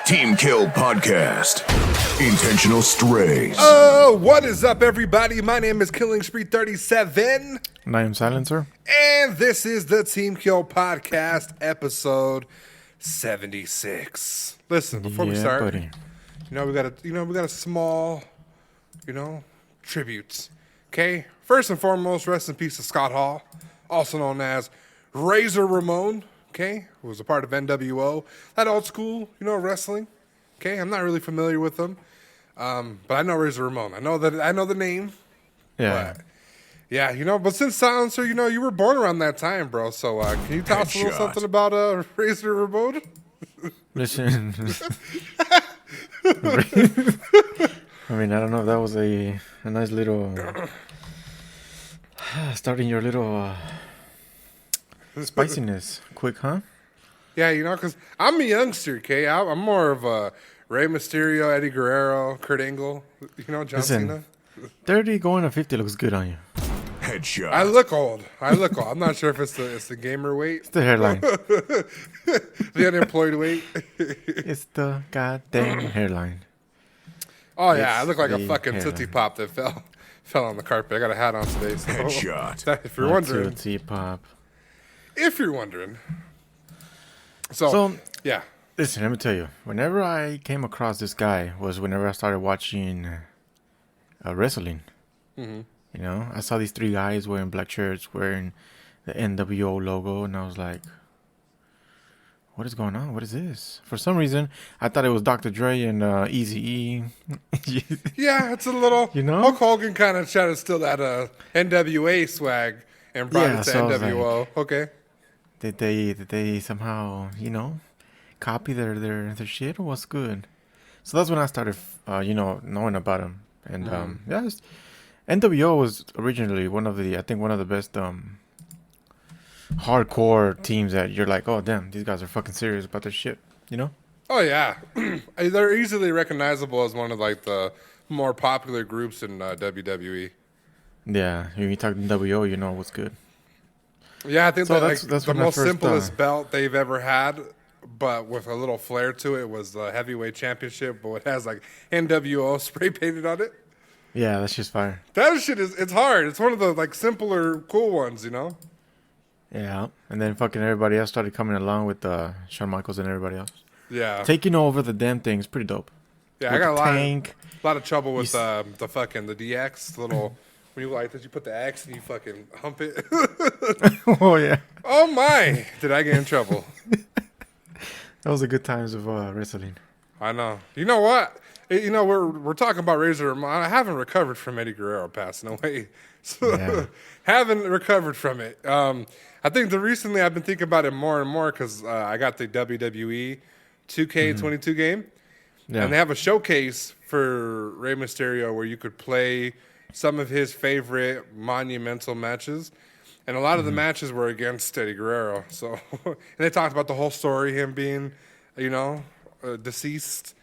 Team Kill Podcast. Intentional Strays. Oh, what is up, everybody? My name is Killing Spree 37. And I am Silencer. And this is the Team Kill Podcast, episode 76. Listen, before we start, buddy. we got a small, tributes. Okay? First and foremost, rest in peace to Scott Hall, also known as Razor Ramon, okay, who was a part of NWO. That old school, wrestling. Okay, I'm not really familiar with them. But I know Razor Ramon. I know the name. Yeah. But, yeah, but since Silencer, you were born around that time, bro. So can you tell us a little something about Razor Ramon? Listen. I mean, I don't know if that was a nice little starting your little spiciness quick, huh? Yeah, because I'm a youngster, okay? I'm more of a Rey Mysterio, Eddie Guerrero, Kurt Angle, John Cena. 30 going to 50 looks good on you. Headshot. I look old. I'm not sure if it's the gamer weight. It's the hairline. The unemployed weight. It's the goddamn hairline. Oh, yeah. I look like a the fucking hairline. Tootsie Pop that fell on the carpet. I got a hat on today. So Headshot. if you're wondering. Tootsie Pop. If you're wondering. So, yeah. listen, let me tell you. Whenever I came across this guy was whenever I started watching wrestling. Mm-hmm. I saw these three guys wearing black shirts, wearing the NWO logo, and I was like, what is going on? What is this? For some reason, I thought it was Dr. Dre and Eazy-E. Yeah, it's a little... Hulk Hogan kind of tried to steal that NWA swag and brought it to NWO. Like, okay. Did they somehow, copy their shit, or what's good? So that's when I started, knowing about him. And, NWO was originally one of the best hardcore teams that you're like, oh, damn, these guys are fucking serious about their shit, Oh, yeah. They're easily recognizable as one of, the more popular groups in WWE. Yeah, when you talk NWO, you know what's good. Yeah, I think so that's the most simplest first, belt they've ever had, but with a little flair to it, was the heavyweight championship, but it has, NWO spray painted on it. Yeah, that's just fire. That shit it's hard. It's one of the, simpler, cool ones, Yeah, and then fucking everybody else started coming along with Shawn Michaels and everybody else. Yeah. Taking over the damn thing is pretty dope. Yeah, with I got a lot of trouble with the DX, little... When you put the axe and you fucking hump it. Oh, yeah. Oh, my. Did I get in trouble? That was the good times of wrestling. I know. You know what? We're talking about Razor Ramon. I haven't recovered from Eddie Guerrero passing away. So, Yeah. Haven't recovered from it. I think recently I've been thinking about it more and more because I got the WWE 2K22 game. Yeah. And they have a showcase for Rey Mysterio where you could play some of his favorite monumental matches. And a lot of the matches were against Eddie Guerrero. So, and they talked about the whole story, him being, deceased,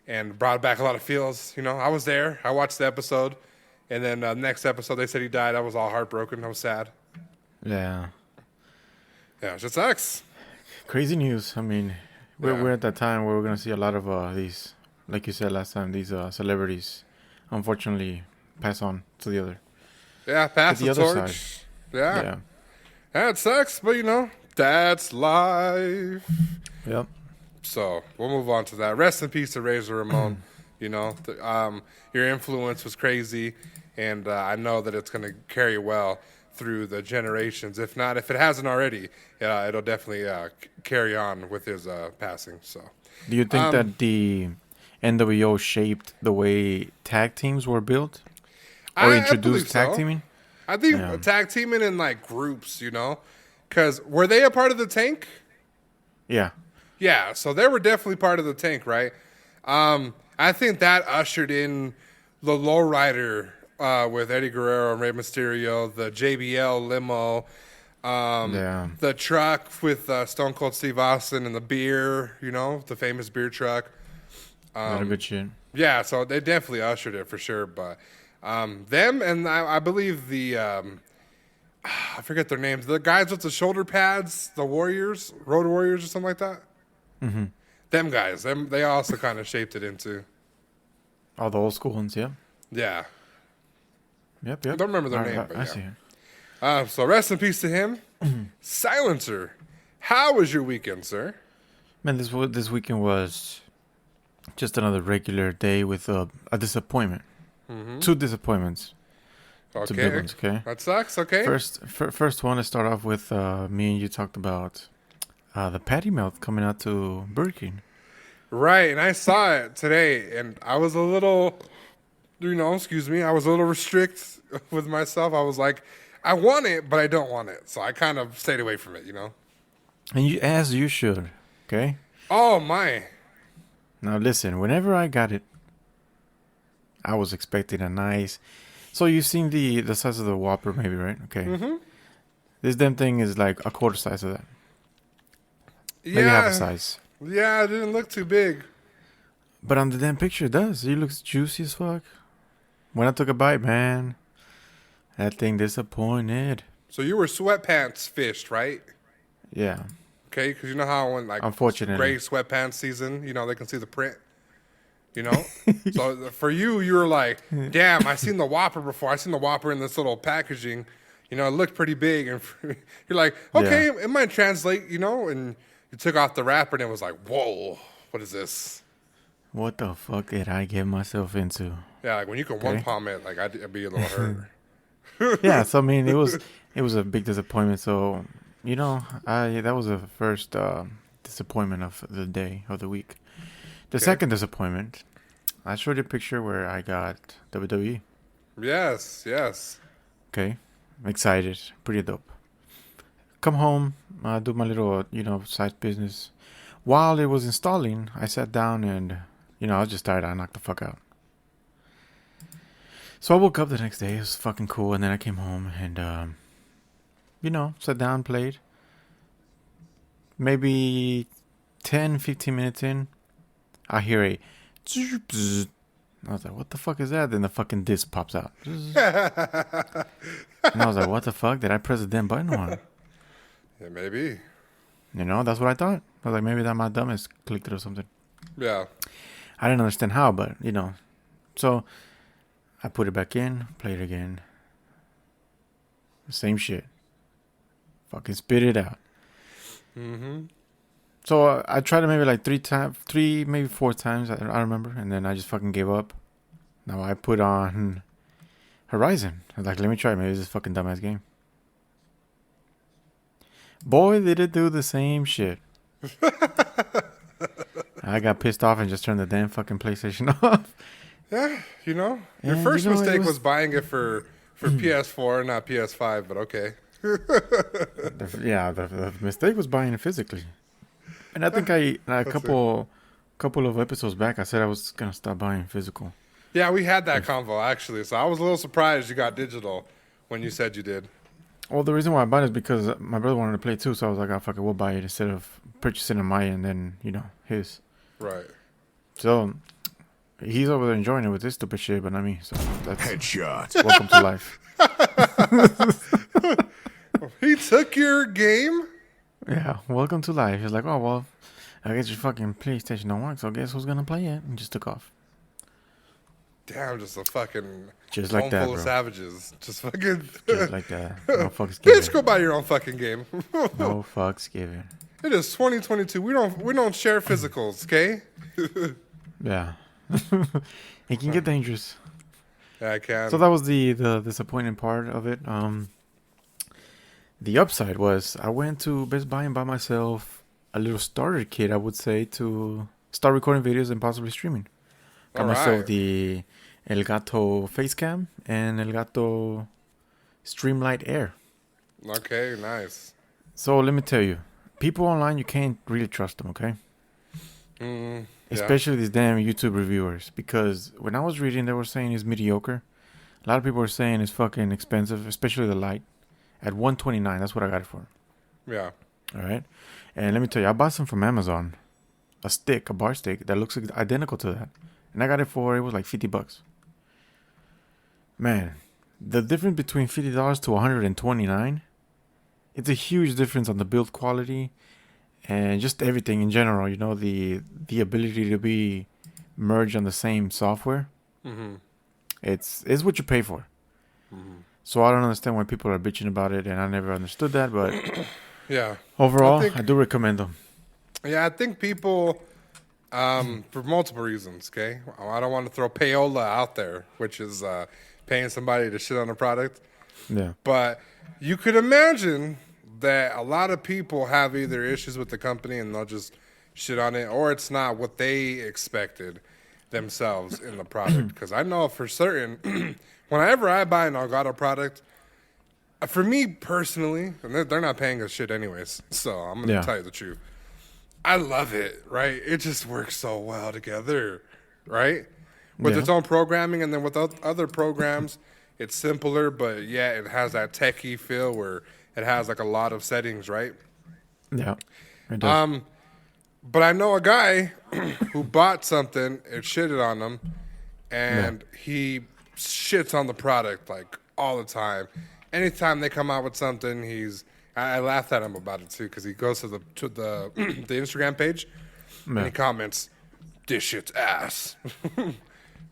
and brought back a lot of feels. I was there. I watched the episode. And then next episode, they said he died. I was all heartbroken. I was sad. Yeah. Yeah, it just sucks. Crazy news. I mean, we're at that time where we're going to see a lot of these, like you said last time, these celebrities, unfortunately, pass on to the other. Yeah, pass the other torch. side. Yeah. Yeah, it sucks, but that's life. Yep. So we'll move on to that. Rest in peace to Razor Ramon. Your influence was crazy, and I know that it's going to carry well through the generations. If it hasn't already, it'll definitely carry on with his passing. So, do you think that the NWO shaped the way tag teams were built? Or introduced tag teaming? I think tag teaming in groups, because were they a part of the Tank? Yeah. Yeah, so they were definitely part of the Tank, right? I think that ushered in the lowrider with Eddie Guerrero and Rey Mysterio, the JBL limo, the truck with Stone Cold Steve Austin and the beer, the famous beer truck. Not a good shit. Yeah, so they definitely ushered it for sure, but them and I believe the I forget their names. The guys with the shoulder pads, the Warriors, Road Warriors or something like that. Mm-hmm. Them guys, they also kind of shaped it into. All the old school ones, yeah. Yeah. Yep. I don't remember their name, but I yeah. see it. So rest in peace to him. Silencer, how was your weekend, sir? Man, this weekend was just another regular day with a disappointment. Mm-hmm. 2 disappointments. Okay. 2 big ones, okay? That sucks, okay. First one, to start off with, me and you talked about the patty melt coming out to Burger King. Right, and I saw it today, and I was a little, I was a little restrict with myself. I was like, I want it, but I don't want it. So I kind of stayed away from it, And as you should, okay? Oh, my. Now listen, whenever I got it, I was expecting a nice... So you've seen the size of the Whopper, maybe, right? Okay. Mm-hmm. This damn thing is like a quarter size of that. Yeah. Maybe half a size. Yeah, it didn't look too big. But on the damn picture, it does. It looks juicy as fuck. When I took a bite, man, that thing disappointed. So you were sweatpants fished, right? Yeah. Okay, because you know how when Unfortunately. gray sweatpants season, they can see the print. So for you were like, damn, I seen the Whopper before. I seen the Whopper in this little packaging. It looked pretty big, and you're like, okay, Yeah. it might translate, and you took off the wrapper, and it was like, whoa, what is this? What the fuck did I get myself into? Yeah, like when you can one palm it, like I'd be a little hurt. Yeah, so I mean, it was a big disappointment. So that was the first disappointment of the day of the week. The second disappointment, I showed you a picture where I got WWE. Yes. Okay, I'm excited, pretty dope. Come home, do my little side business. While it was installing, I sat down and I was just tired. I knocked the fuck out. So I woke up the next day. It was fucking cool, and then I came home and sat down, played. Maybe 10-15 minutes in, I hear a bzz. I was like, what the fuck is that? Then the fucking disc pops out. And I was like, what the fuck? Did I press the damn button on? Yeah, maybe. That's what I thought. I was like, maybe that my dumbass clicked it or something. Yeah. I didn't understand how, but, So, I put it back in, played it again. Same shit. Fucking spit it out. Mm-hmm. So I tried it maybe like 3, maybe 4 times, I remember, and then I just fucking gave up. Now I put on Horizon. I was like, let me try it. Maybe it's this fucking dumbass game. Boy, did it do the same shit. I got pissed off and just turned the damn fucking PlayStation off. Yeah, your And first it mistake was was buying it for PS4, not PS5, but okay. The mistake was buying it physically. And I think a couple of episodes back, I said I was going to stop buying physical. Yeah, we had that convo, actually. So I was a little surprised you got digital when you said you did. Well, the reason why I bought it is because my brother wanted to play too, so I was like, oh, fuck it, we'll buy it instead of purchasing on my end and then, his. Right. So, he's over there enjoying it with this stupid shit, but not me. So, that's Headshot. welcome to life. He took your game? Yeah, welcome to life. He's like, oh, well, I guess your fucking PlayStation don't work, so guess who's going to play it? And just took off. Damn, just a fucking Just like home that, full bro. of savages. Just fucking... Just like that. No fucks given. Bitch, go buy your own fucking game. No fucks given. It is 2022. We don't share physicals, okay? Yeah. It can get dangerous. Yeah, I can. So that was the disappointing part of it. The upside was I went to Best Buy and bought myself a little starter kit, I would say, to start recording videos and possibly streaming. Got myself the Elgato Facecam and Elgato Streamlight Air. Okay, nice. So let me tell you, people online, you can't really trust them, okay? Yeah. Especially these damn YouTube reviewers. Because when I was reading, they were saying it's mediocre. A lot of people were saying it's fucking expensive, especially the light. At $129, that's what I got it for. Yeah. All right. And let me tell you, I bought some from Amazon. A bar stick that looks identical to that. And I got it was like $50. Man, the difference between $50 to $129, it's a huge difference on the build quality and just everything in general. You know, the ability to be merged on the same software. Mm-hmm. It's what you pay for. Mm-hmm. So I don't understand why people are bitching about it, and I never understood that. But yeah, overall, I do recommend them. Yeah, I think people, for multiple reasons. Okay, I don't want to throw payola out there, which is paying somebody to shit on a product. Yeah, but you could imagine that a lot of people have either issues with the company and they'll just shit on it, or it's not what they expected themselves in the product. Because I know for certain, whenever I buy an Elgato product, for me personally, and they're not paying us shit anyways, so I'm going to tell you the truth. I love it, right? It just works so well together, right? With its own programming, and then with other programs, it's simpler, but yeah, it has that techie feel where it has like a lot of settings, right? Yeah, it does. But I know a guy who bought something, it shitted on him, and he shits on the product like all the time. Anytime they come out with something, I laughed at him about it too, because he goes to the the Instagram page and he comments, "This shit's ass."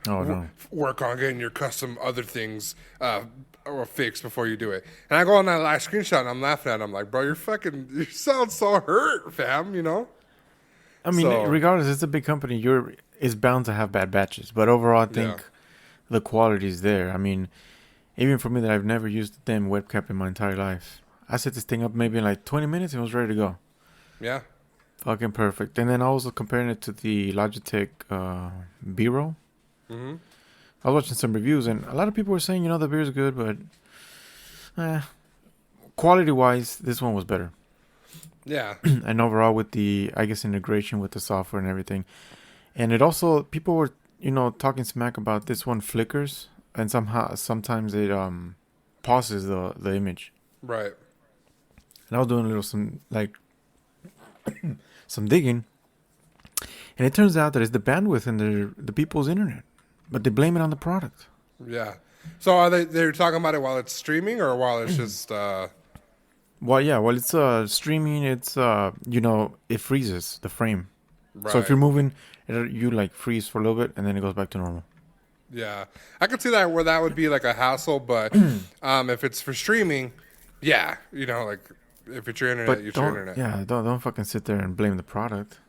Oh no! Work on getting your custom other things or fixed before you do it. And I go on that last screenshot and I'm laughing at him like, bro, you sound so hurt, fam. You know. I mean, regardless, it's a big company. It's bound to have bad batches, but overall, I think the quality is there. I mean, even for me that I've never used a damn webcam in my entire life, I set this thing up maybe in like 20 minutes and it was ready to go. Yeah. Fucking perfect. And then I was comparing it to the Logitech B-roll. Mm-hmm. I was watching some reviews and a lot of people were saying, the beer is good, but quality-wise, this one was better. Yeah. And overall with the, I guess, integration with the software and everything. And it also, people were, talking smack about this one flickers and sometimes it pauses the image. Right. And I was doing some digging. And it turns out that it's the bandwidth and the people's internet. But they blame it on the product. Yeah. So are they're talking about it while it's streaming or while it's just... While it's streaming, it's, it freezes the frame. Right. So if you're moving, you freeze for a little bit and then it goes back to normal. Yeah. I could see that where that would be like a hassle, but if it's for streaming, yeah, if it's your internet, it's your internet. Yeah, don't fucking sit there and blame the product.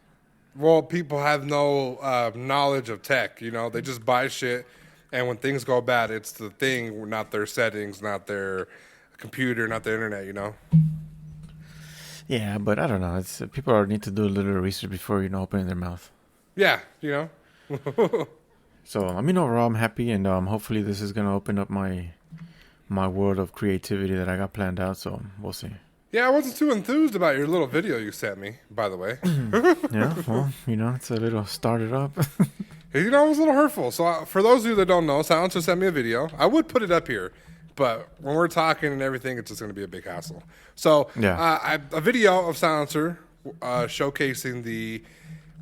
Well, people have no knowledge of tech, they just buy shit, and when things go bad, it's the thing, not their settings, not their computer, not the internet, Yeah, but I don't know. It's people need to do a little research before opening their mouth. Yeah, So I mean, overall, I'm happy, and hopefully, this is gonna open up my world of creativity that I got planned out. So we'll see. Yeah, I wasn't too enthused about your little video you sent me, by the way. Yeah, well, it's a little started up. It was a little hurtful. So for those of you that don't know, Silencer sent me a video. I would put it up here. But when we're talking and everything, it's just going to be a big hassle. So a video of Silencer showcasing the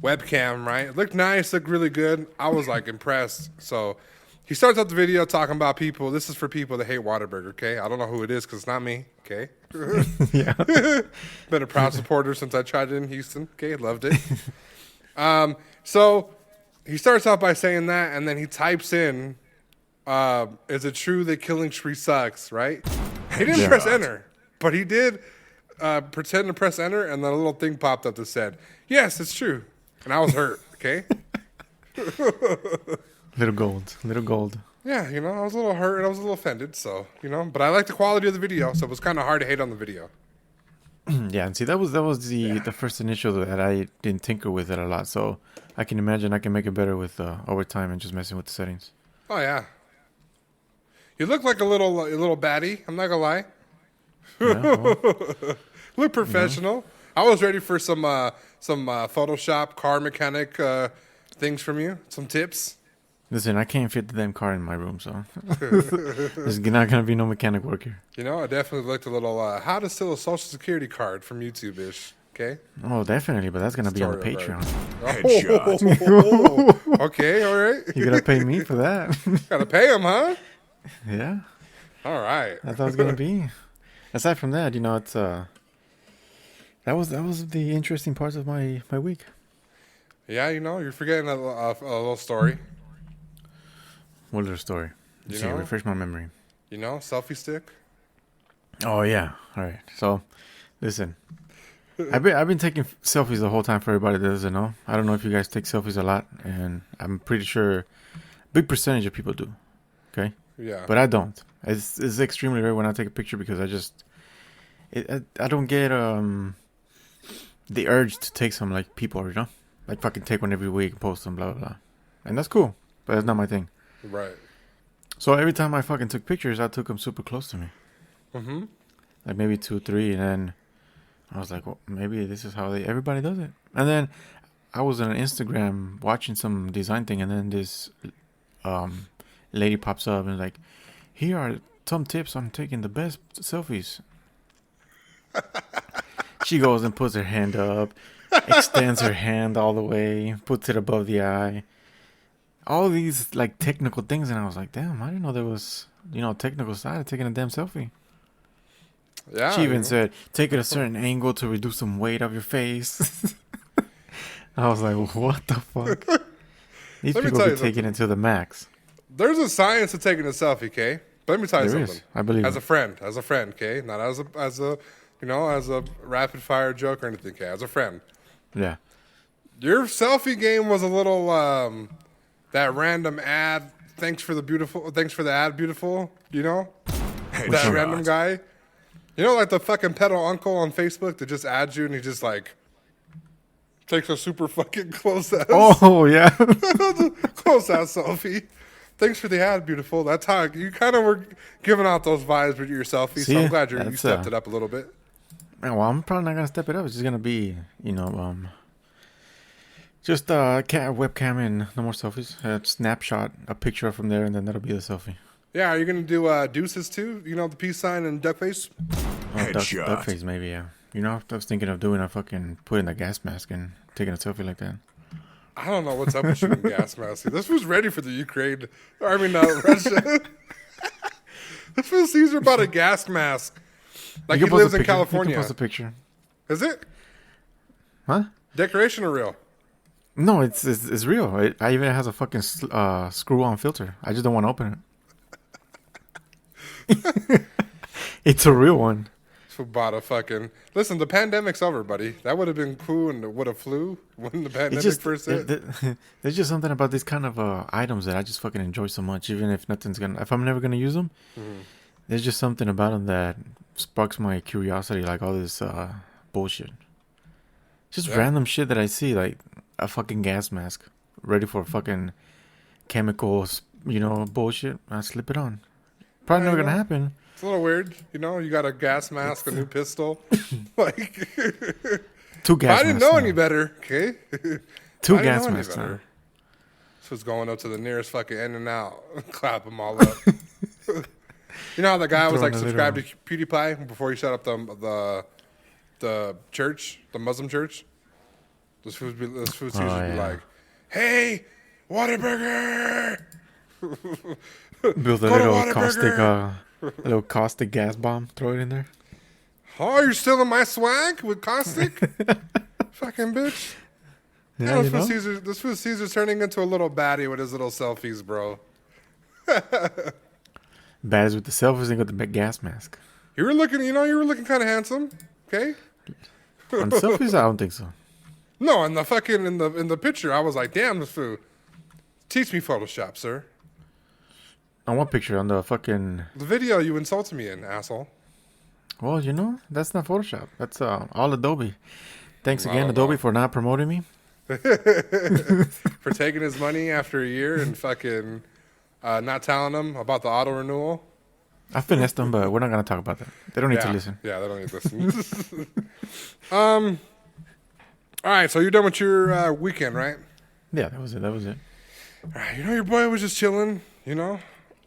webcam, right? It looked nice, looked really good. I was impressed. So he starts out the video talking about people. This is for people that hate Whataburger, okay? I don't know who it is because it's not me, okay? Yeah. Been a proud supporter since I tried it in Houston, okay? Loved it. So he starts out by saying that, and then he types in, is it true that Killing Spree sucks, right? He didn't press enter, but he did pretend to press enter, and then a little thing popped up that said, yes, it's true. And I was hurt, okay? Little gold. Yeah, I was a little hurt and I was a little offended, so, but I like the quality of the video, so it was kind of hard to hate on the video. Yeah, and see, that was the first initial that I didn't tinker with it a lot, so I can imagine I can make it better with over time and just messing with the settings. Oh, yeah. You look like a little baddie. I'm not gonna lie. Yeah, well, look professional. I was ready for some Photoshop car mechanic things from you. Some tips. Listen, I can't fit the damn car in my room, so there's not gonna be no mechanic work here. I definitely looked a little how to steal a social security card from YouTube-ish. Okay. Oh, definitely, but that's gonna be on the Patreon. Headshot. Okay, all right. You gotta pay me for that. Gotta pay him, huh? Yeah. All right. That's how it's going to be. Aside from that, it's That was the interesting parts of my week. Yeah, you're forgetting a little story. What little story? You See, know? refresh my memory. Selfie stick. Oh yeah. All right. So, listen. I've been taking selfies the whole time for everybody that doesn't know. I don't know if you guys take selfies a lot, and I'm pretty sure a big percentage of people do. Okay. Yeah. But I don't. It's extremely rare when I take a picture because I don't get the urge to take some like people, like fucking take one every week and post them, blah blah blah, and that's cool, but that's not my thing. Right. So every time I fucking took pictures, I took them super close to me. Mm-hmm. Like maybe 2, 3, and then I was like, well, maybe this is how everybody does it. And then I was on Instagram watching some design thing, and then this lady pops up and like, here are some tips on taking the best selfies. She goes and puts her hand up, extends her hand all the way, puts it above the eye. All these like technical things, and I was like, damn, I didn't know there was technical side of taking a damn selfie. Yeah. She even said, take it a certain angle to reduce some weight of your face. I was like, what the fuck? These people be taking it to the max. There's a science to taking a selfie, okay? But let me tell you something. I believe as a friend, okay? Not as a rapid fire joke or anything, okay? As a friend. Yeah. Your selfie game was a little that random ad. Thanks for the ad, beautiful. That random guy. Like the fucking pedo uncle on Facebook that just adds you and he just like takes a super fucking close ass. Oh yeah. Close ass selfie. Thanks for the ad, beautiful. That's how you kind of were giving out those vibes with your selfie. So I'm glad you stepped it up a little bit. Well, I'm probably not gonna step it up. It's just gonna be, just webcam and no more selfies. Snapshot a picture from there, and then that'll be the selfie. Yeah, are you gonna do deuces too? The peace sign and duck face. Headshot. Duck face, maybe. Yeah. I was thinking of doing putting a gas mask and taking a selfie like that. I don't know what's up with you and gas mask. This was ready for the Ukraine. Russia. This was Caesar bought a gas mask. Like he lives in California. You can post a picture. Is it? Huh? Decoration or real? No, it's real. It even has a fucking screw-on filter. I just don't want to open it. It's a real one. Who bought a fucking... Listen, the pandemic's over, buddy. That would have been cool and would have flew when the pandemic first hit. There's just something about these kind of items that I just fucking enjoy so much, even if I'm never gonna use them. Mm-hmm. There's just something about them that sparks my curiosity, like all this bullshit. Just random shit that I see, like a fucking gas mask ready for fucking chemicals, bullshit. I slip it on. Probably never gonna happen. It's a little weird, you got a gas mask, a new pistol. Like 2 gas masks. I didn't know any better, okay? 2 gas masks. This was going up to the nearest fucking in and out. Clap them all up. You know how the guy was like subscribed to PewDiePie before he shut up the church, the Muslim church? This food seems to be like, hey, Whataburger! Build a little caustic gas bomb, throw it in there. Oh, you're stealing my swag with caustic? Fucking bitch. Yeah, this food Caesar's turning into a little baddie with his little selfies, bro. Baddies with the selfies and got the gas mask. You were looking kind of handsome, okay? On selfies, I don't think so. No, in the picture, I was like, damn, this food. Teach me Photoshop, sir. On what picture? On the video you insulted me in, asshole. Well, that's not Photoshop. That's all Adobe. Thanks again, Adobe, for not promoting me. For taking his money after a year and fucking not telling him about the auto renewal. I finessed them, but we're not going to talk about that. They don't need to listen. Yeah, they don't need to listen. All right, so you're done with your weekend, right? Yeah, that was it. All right, your boy was just chilling,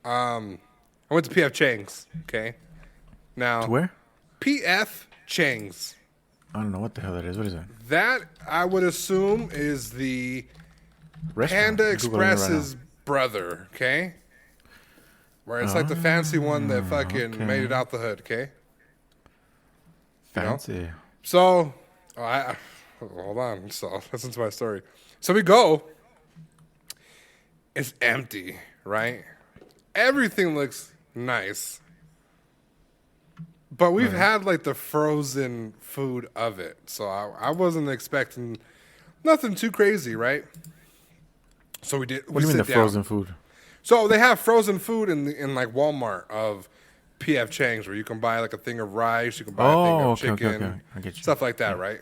I went to P.F. Chang's, okay? Now, to where? P.F. Chang's. I don't know what the hell that is. What is that? That, I would assume, is the restaurant. Panda Express's brother, okay? Where it's like the fancy one that fucking made it out the hood, okay? Fancy. So, Hold on. So listen to my story. So we go. It's empty, right? Everything looks nice. But we've had like the frozen food of it. So I wasn't expecting nothing too crazy, right? So we did. What do you mean the frozen food? So they have frozen food in like Walmart of PF Chang's where you can buy like a thing of rice, you can buy a thing of chicken, okay. I get you. stuff like that, right?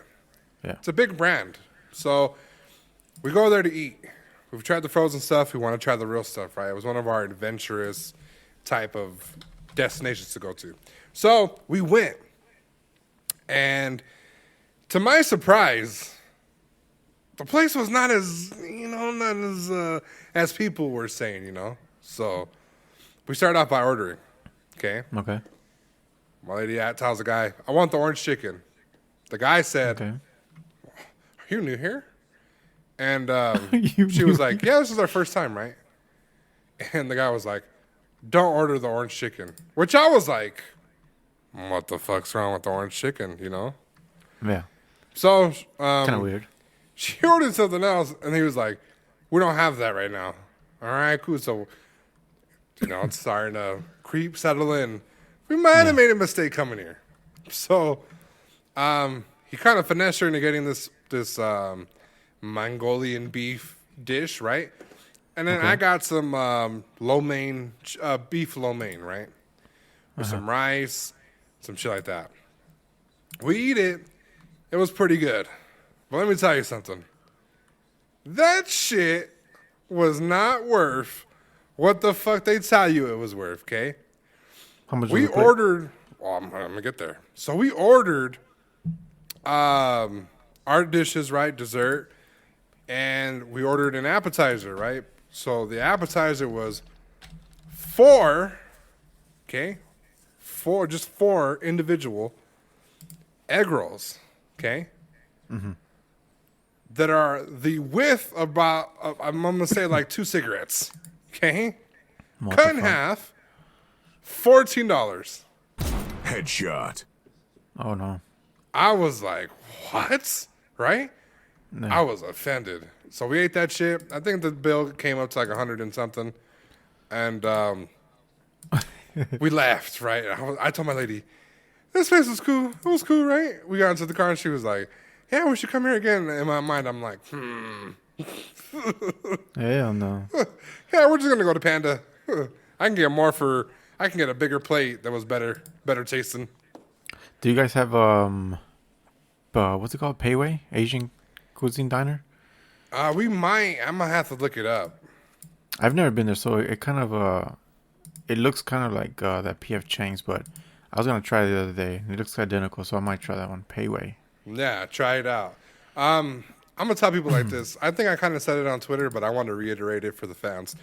Yeah. It's a big brand. So we go there to eat. We've tried the frozen stuff. We want to try the real stuff, right? It was one of our adventurous type of destinations to go to. So we went. And to my surprise, the place was not as, not as people were saying, So we started off by ordering, okay? Okay. My lady tells the guy, I want the orange chicken. The guy said, Okay. Are you new here? And she was like, yeah, this is our first time, right? And the guy was like, don't order the orange chicken. Which I was like, what the fuck's wrong with the orange chicken, Yeah. So, Kind of weird. she ordered something else, and he was like, we don't have that right now. All right, cool. So, it's starting to settle in. We might have made a mistake coming here. So, he kind of finessed her into getting this Mongolian beef dish, right? And then I got some lo mein, beef lo mein, right? With some rice, some shit like that. We eat it. It was pretty good. But let me tell you something. That shit was not worth what the fuck they tell you it was worth, okay? How much? We ordered. Well, I'm gonna get there. So we ordered our dishes, right? Dessert, and we ordered an appetizer, right? So the appetizer was four individual egg rolls, okay? Mm-hmm. That are the width about I'm gonna say like 2 cigarettes, okay? Cut in half, $14. Headshot. Oh no. I was like, what? Right? No. I was offended. So we ate that shit. I think the bill came up to like 100 and something. And we laughed, right? I told my lady, this place was cool. It was cool, right? We got into the car and she was like, yeah, we should come here again. In my mind, I'm like, Hell no. yeah, we're just going to go to Panda. I can get a bigger plate that was better tasting. Do you guys have what's it called? Payway? Asian cuisine diner? We might. I'm gonna have to look it up. I've never been there, so it kind of it looks kind of like that PF Chang's, but I was gonna try it the other day. It looks identical, so I might try that one. Payway. Yeah, try it out. I'm gonna tell people like this. I think I kind of said it on Twitter, but I want to reiterate it for the fans.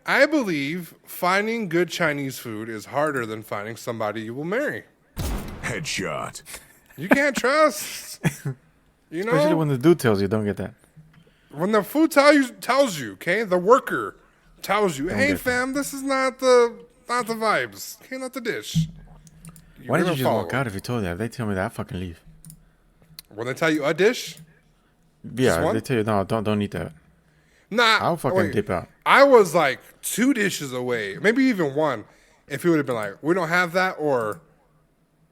I believe finding good Chinese food is harder than finding somebody you will marry. Headshot. You can't trust. Especially when the dude tells you, don't get that. When the food tells you, okay, the worker tells you, hey fam, this is not the vibes, okay, not the dish. Why did you just walk out if you told that? If they tell me that, I fucking leave. When they tell you a dish, yeah, they tell you no, don't eat that. Nah, I'll fucking dip out. I was like 2 dishes away, maybe even one. If he would have been like, we don't have that, or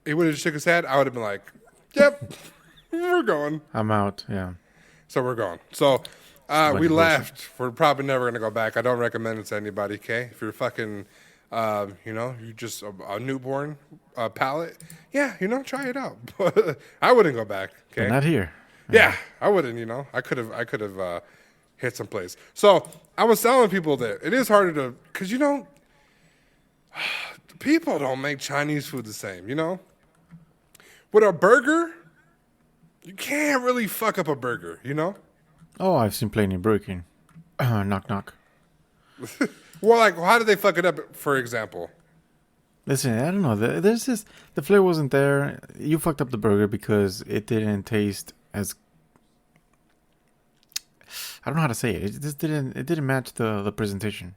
he would have shook his head, I would have been like, yep, we're going. I'm out, yeah. So we're going. So we left. We're probably never going to go back. I don't recommend it to anybody, okay? If you're fucking, you're just a newborn palate, yeah, try it out. But I wouldn't go back, okay? But not here. Yeah, I wouldn't, I could have hit some place. So I was telling people that it is harder to, because, people don't make Chinese food the same, With a burger, you can't really fuck up a burger, Oh, I've seen plenty of Burger King. Knock, knock. Well, like, how did they fuck it up, for example? Listen, I don't know. There's this, the flavor wasn't there. You fucked up the burger because it didn't taste as, I don't know how to say it. It just didn't match the presentation.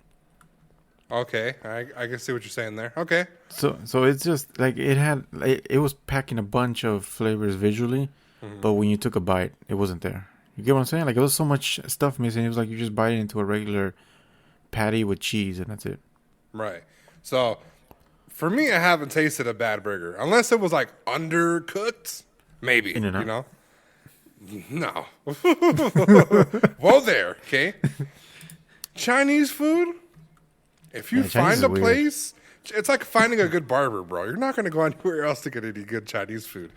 Okay, I can see what you're saying there. Okay. So it's just like it was packing a bunch of flavors visually, but when you took a bite, it wasn't there. You get what I'm saying? Like, it was so much stuff missing. It was like you just bite into a regular patty with cheese, and that's it. Right. So, for me, I haven't tasted a bad burger. Unless it was, like, undercooked. Maybe. In and out. You know? No. Whoa there, okay? Chinese food? If you Yeah, Chinese find is a weird. place, it's like finding a good barber, bro. You're not going to go anywhere else to get any good Chinese food.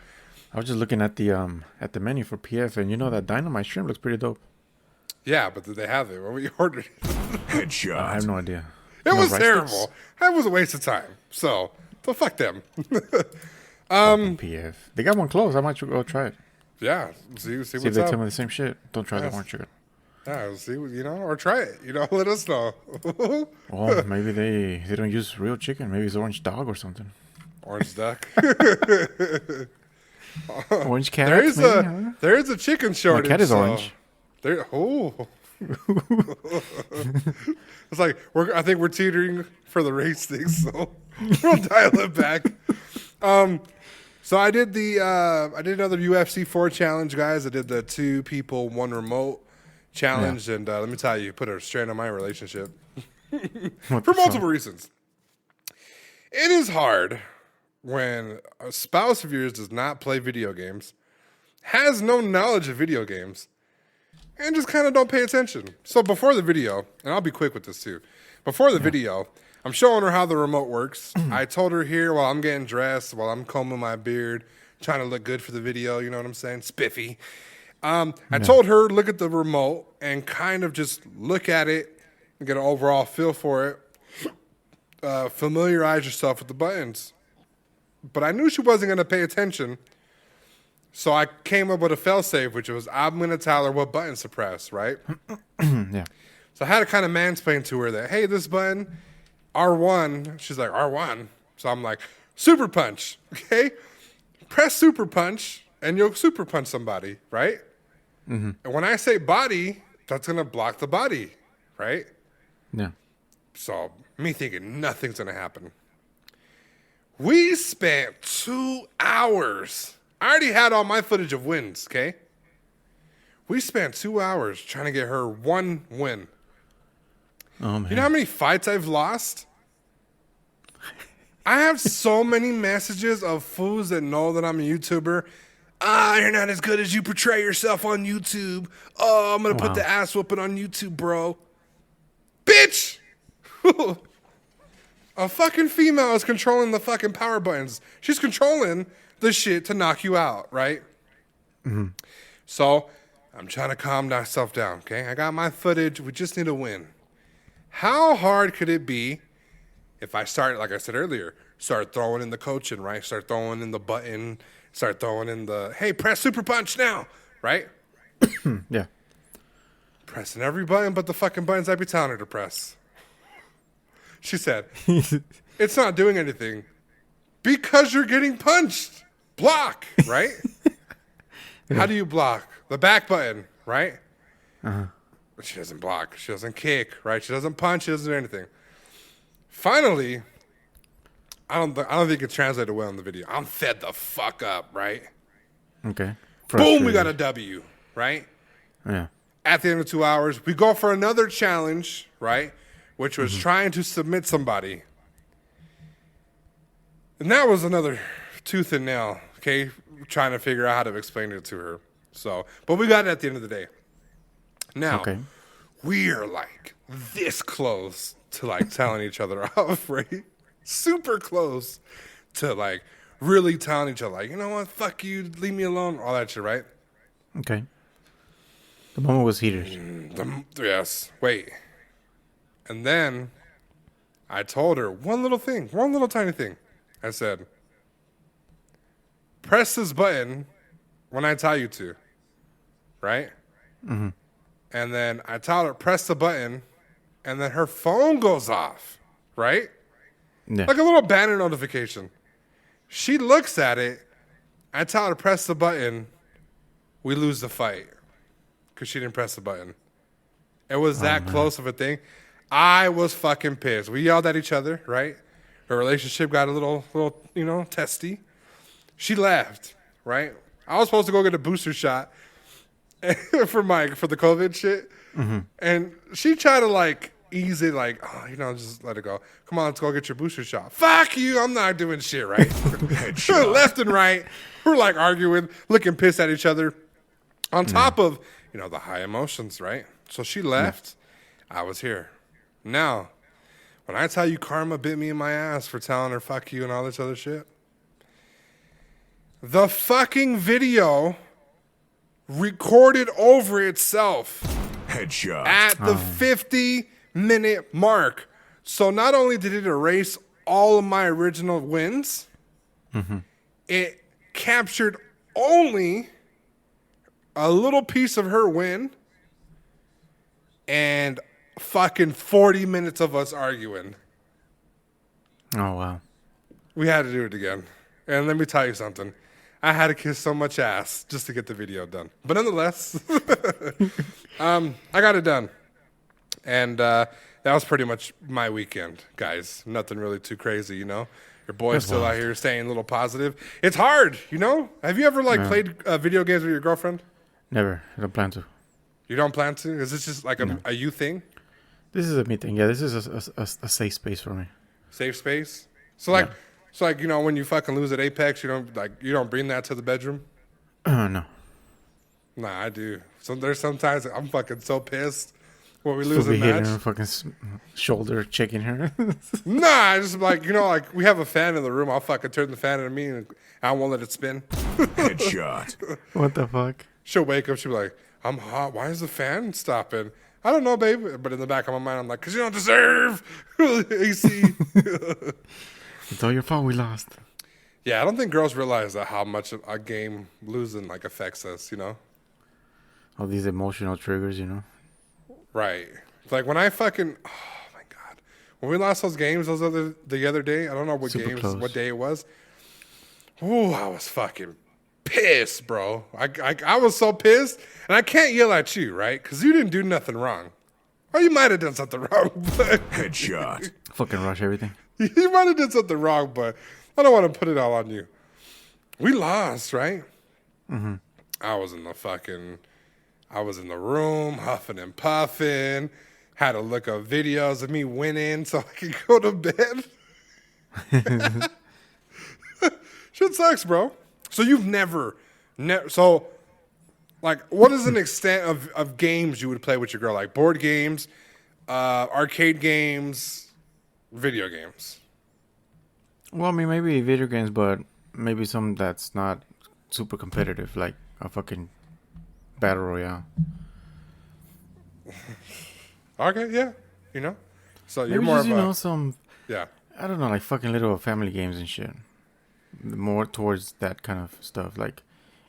I was just looking at the menu for PF, and you know that dynamite shrimp looks pretty dope. Yeah, but did they have it when we ordered it? I have Headshot. no idea. It No was rice terrible. sticks? That was a waste of time. So fuck them. PF. They got one close. I might go try it. Yeah, see See if what's they up. tell me the same shit. Don't try Yes. the orange chicken. Yeah, see, or try it. Let us know. Well, maybe they don't use real chicken. Maybe it's orange dog or something. Orange duck. Orange cat. there is maybe, a huh? there is a chicken shortage. cat is so orange. There. Oh. It's like I think we're teetering for the race thing, so we'll dial it back. So I did another UFC 4 challenge, guys. I did the 2 people, 1 remote challenge, and let me tell you, put a strain on my relationship What for the fuck? multiple reasons. It is hard when a spouse of yours does not play video games, has no knowledge of video games, and just kind of don't pay attention. So before the video, and I'll be quick with this too. Before the video, I'm showing her how the remote works. I told her here while I'm getting dressed, while I'm combing my beard, trying to look good for the video, you know what I'm saying? Spiffy. I told her, look at the remote and kind of just look at it and get an overall feel for it. Familiarize yourself with the buttons. But I knew she wasn't going to pay attention. So I came up with a failsafe, which was I'm going to tell her what buttons to press, right? Yeah. So I had to kind of mansplain to her that, hey, this button, R1. She's like, R1? So I'm like, super punch, okay? Press super punch, and you'll super punch somebody, right? And when I say body, that's going to block the body, right? Yeah. So me thinking nothing's going to happen. We spent 2 hours. I already had all my footage of wins, okay? We spent 2 hours trying to get her 1 win. Oh man. You know how many fights I've lost? I have so many messages of fools that know that I'm a YouTuber. You're not as good as you portray yourself on YouTube. Oh, I'm going to put Wow. the ass whooping on YouTube, bro. Bitch! A fucking female is controlling the fucking power buttons. She's controlling the shit to knock you out, right? So I'm trying to calm myself down, okay? I got my footage. We just need a win. How hard could it be if I start, like I said earlier, start throwing in the coaching, right? Start throwing in the button, start throwing in the, hey, press super punch now, right? Yeah. Pressing every button but the fucking buttons I'd be telling her to press. She said, it's not doing anything because you're getting punched. Block, right? How do you block? The back button, right? But she doesn't block. She doesn't kick, right? She doesn't punch. She doesn't do anything. Finally, I don't think it translated well in the video. I'm fed the fuck up, right? Okay. Boom, we got Frustrated. a W, right? Yeah. At the end of 2 hours, we go for another challenge, right? Which was trying to submit somebody. And that was another tooth and nail, okay? Trying to figure out how to explain it to her. So, but we got it at the end of the day. Now, Okay. we are like this close to like telling each other off, right? Super close to like really telling each other, like, you know what, fuck you, leave me alone, all that shit, right? Okay. The moment was heated. Yes. Wait. And then I told her one little thing, one little tiny thing. I said, press this button when I tell you to, right? And then I tell her, press the button, and then her phone goes off, right? Yeah. Like a little banner notification. She looks at it. I tell her, press the button. We lose the fight because she didn't press the button. It was that close of a thing. I was fucking pissed. We yelled at each other, right? Her relationship got a little, testy. She left, right? I was supposed to go get a booster shot for the COVID shit. Mm-hmm. And she tried to ease it, just let it go. Come on, let's go get your booster shot. Fuck you, I'm not doing shit, right? Left and right, we're arguing, looking pissed at each other. On top of, the high emotions, right? So she left. I was here. Now, when I tell you karma bit me in my ass for telling her fuck you and all this other shit, the fucking video recorded over itself. Headshot. At the 50-minute mark. So not only did it erase all of my original wins, it captured only a little piece of her win and fucking 40 minutes of us arguing. Oh, wow. We had to do it again. And let me tell you something. I had to kiss so much ass just to get the video done. But nonetheless, I got it done. And that was pretty much my weekend, guys. Nothing really too crazy, Your boy's still out here staying a little positive. It's hard, Have you ever played video games with your girlfriend? Never. I don't plan to. You don't plan to? Is this just a you thing? This is a me thing. Yeah, this is a safe space for me. Safe space? So when you fucking lose at Apex, you don't bring that to the bedroom? No. Nah, I do. So there's sometimes I'm fucking so pissed when we lose Still a be hitting match. her fucking shoulder, checking her. Nah, I just we have a fan in the room. I'll fucking turn the fan on me and I won't let it spin. Headshot. What the fuck? She'll wake up. She'll be like, I'm hot. Why is the fan stopping? I don't know, babe. But in the back of my mind, I'm like, because you don't deserve AC. It's all your fault we lost. Yeah, I don't think girls realize that how much a game losing affects us, All these emotional triggers, Right. It's when I fucking, oh my God. When we lost those games the other day, I don't know what Super games, close. what day it was. Ooh, I was fucking pissed, bro. I was so pissed. And I can't yell at you, right? Because you didn't do nothing wrong. Or you might have done something wrong, but Headshot. Fucking rush everything. you might have done something wrong, but I don't want to put it all on you. We lost, right? Mm-hmm. I was in the room, huffing and puffing, had to look up videos of me winning so I could go to bed. Shit sucks, bro. So you've never, what is an extent of games you would play with your girl? Like board games, arcade games, video games? Well, I mean, maybe video games, but maybe some that's not super competitive, like a fucking battle royale. Okay, yeah, So you're Maybe more just, of a some, yeah. I don't know, like fucking little family games and shit. More towards that kind of stuff. Like,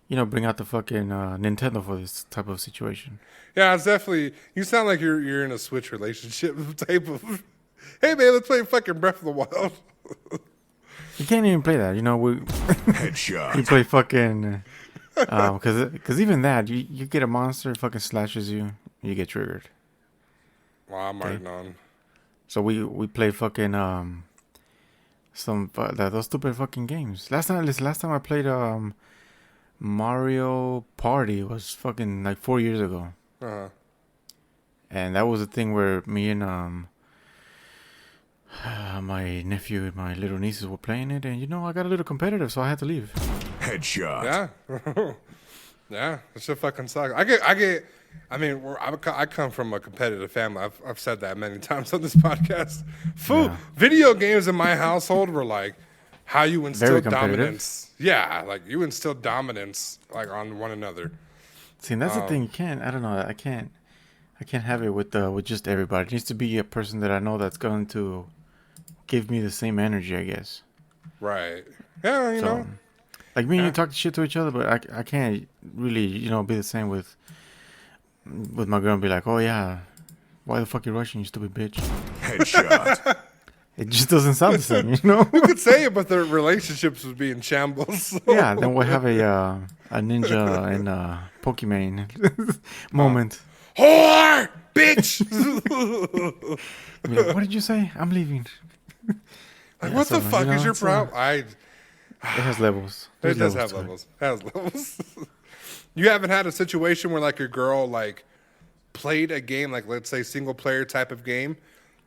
bring out the fucking Nintendo for this type of situation. Yeah, it's definitely. You sound like you're in a Switch relationship type of. Hey man, let's play fucking Breath of the Wild. You can't even play that. We Headshot. you play fucking because even that you get a monster fucking slashes you get triggered. Well, I'm already on. So we play fucking those stupid fucking games. Last time I played Mario Party was fucking 4 years ago. Uh-huh. And that was the thing where me and my nephew and my little nieces were playing it, and I got a little competitive, so I had to leave. Headshot. Yeah, yeah, that shit fucking sucks. I come from a competitive family. I've said that many times on this podcast. Video games in my household were how you instill dominance. Yeah, you instill dominance on one another. See, and that's the thing. You can't. I don't know. I can't have it with just everybody. It needs to be a person that I know that's going to give me the same energy, I guess. Right. Yeah, you know. Like me and you talk shit to each other, but I can't really, be the same with my girl and be like, oh yeah, why the fuck you rushing, you stupid bitch? Headshot. It just doesn't sound the same, You could say it, but their relationships would be in shambles. So. Yeah, then we'll have a ninja and Pokemon moment. Whore! bitch. Be like, what did you say? I'm leaving. Like, what the fuck is your problem? It has levels. It There's does have to it. levels. It has levels. You haven't had a situation where like your girl like played a game, like let's say single player type of game,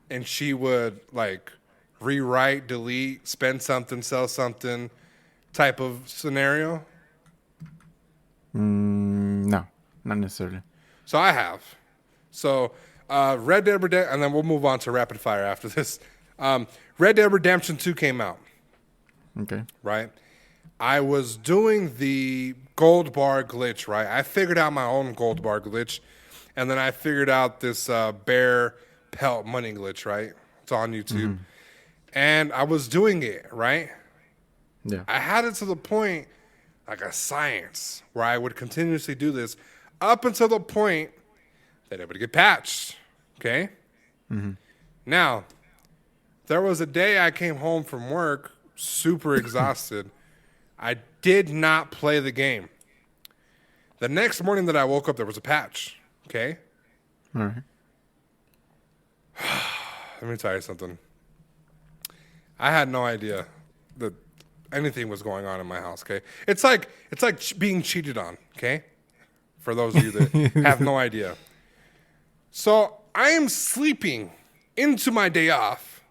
and she would like rewrite, delete, spend something, sell something type of scenario? No, not necessarily. So I have. So Red Dead Redemption, and then we'll move on to rapid fire after this. Red Dead Redemption 2 came out, Okay. right? I was doing the gold bar glitch, right? I figured out my own gold bar glitch, and then I figured out this bear pelt money glitch, right? It's on YouTube. And I was doing it, right? Yeah. I had it to the point, like a science, where I would continuously do this up until the point that it would get patched, okay? Now, there was a day I came home from work super exhausted. I did not play the game. The next morning that I woke up, there was a patch, okay? All right. Let me tell you something. I had no idea that anything was going on in my house, okay? It's like being cheated on, okay? For those of you that have no idea. So I am sleeping into my day off,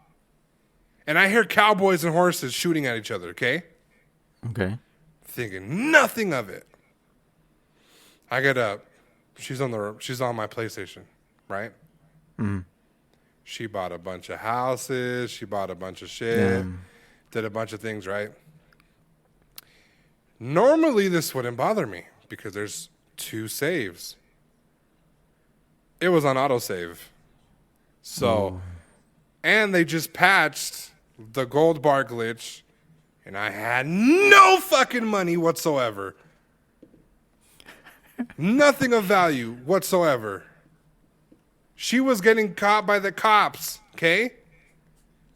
and I hear cowboys and horses shooting at each other, okay? Okay. Thinking nothing of it. I get up. She's on my PlayStation, right? She bought a bunch of houses. She bought a bunch of shit. Did a bunch of things, right? Normally, this wouldn't bother me because there's 2 saves. It was on autosave. So, and they just patched the gold bar glitch, and I had no fucking money whatsoever. Nothing of value whatsoever. She was getting caught by the cops, okay?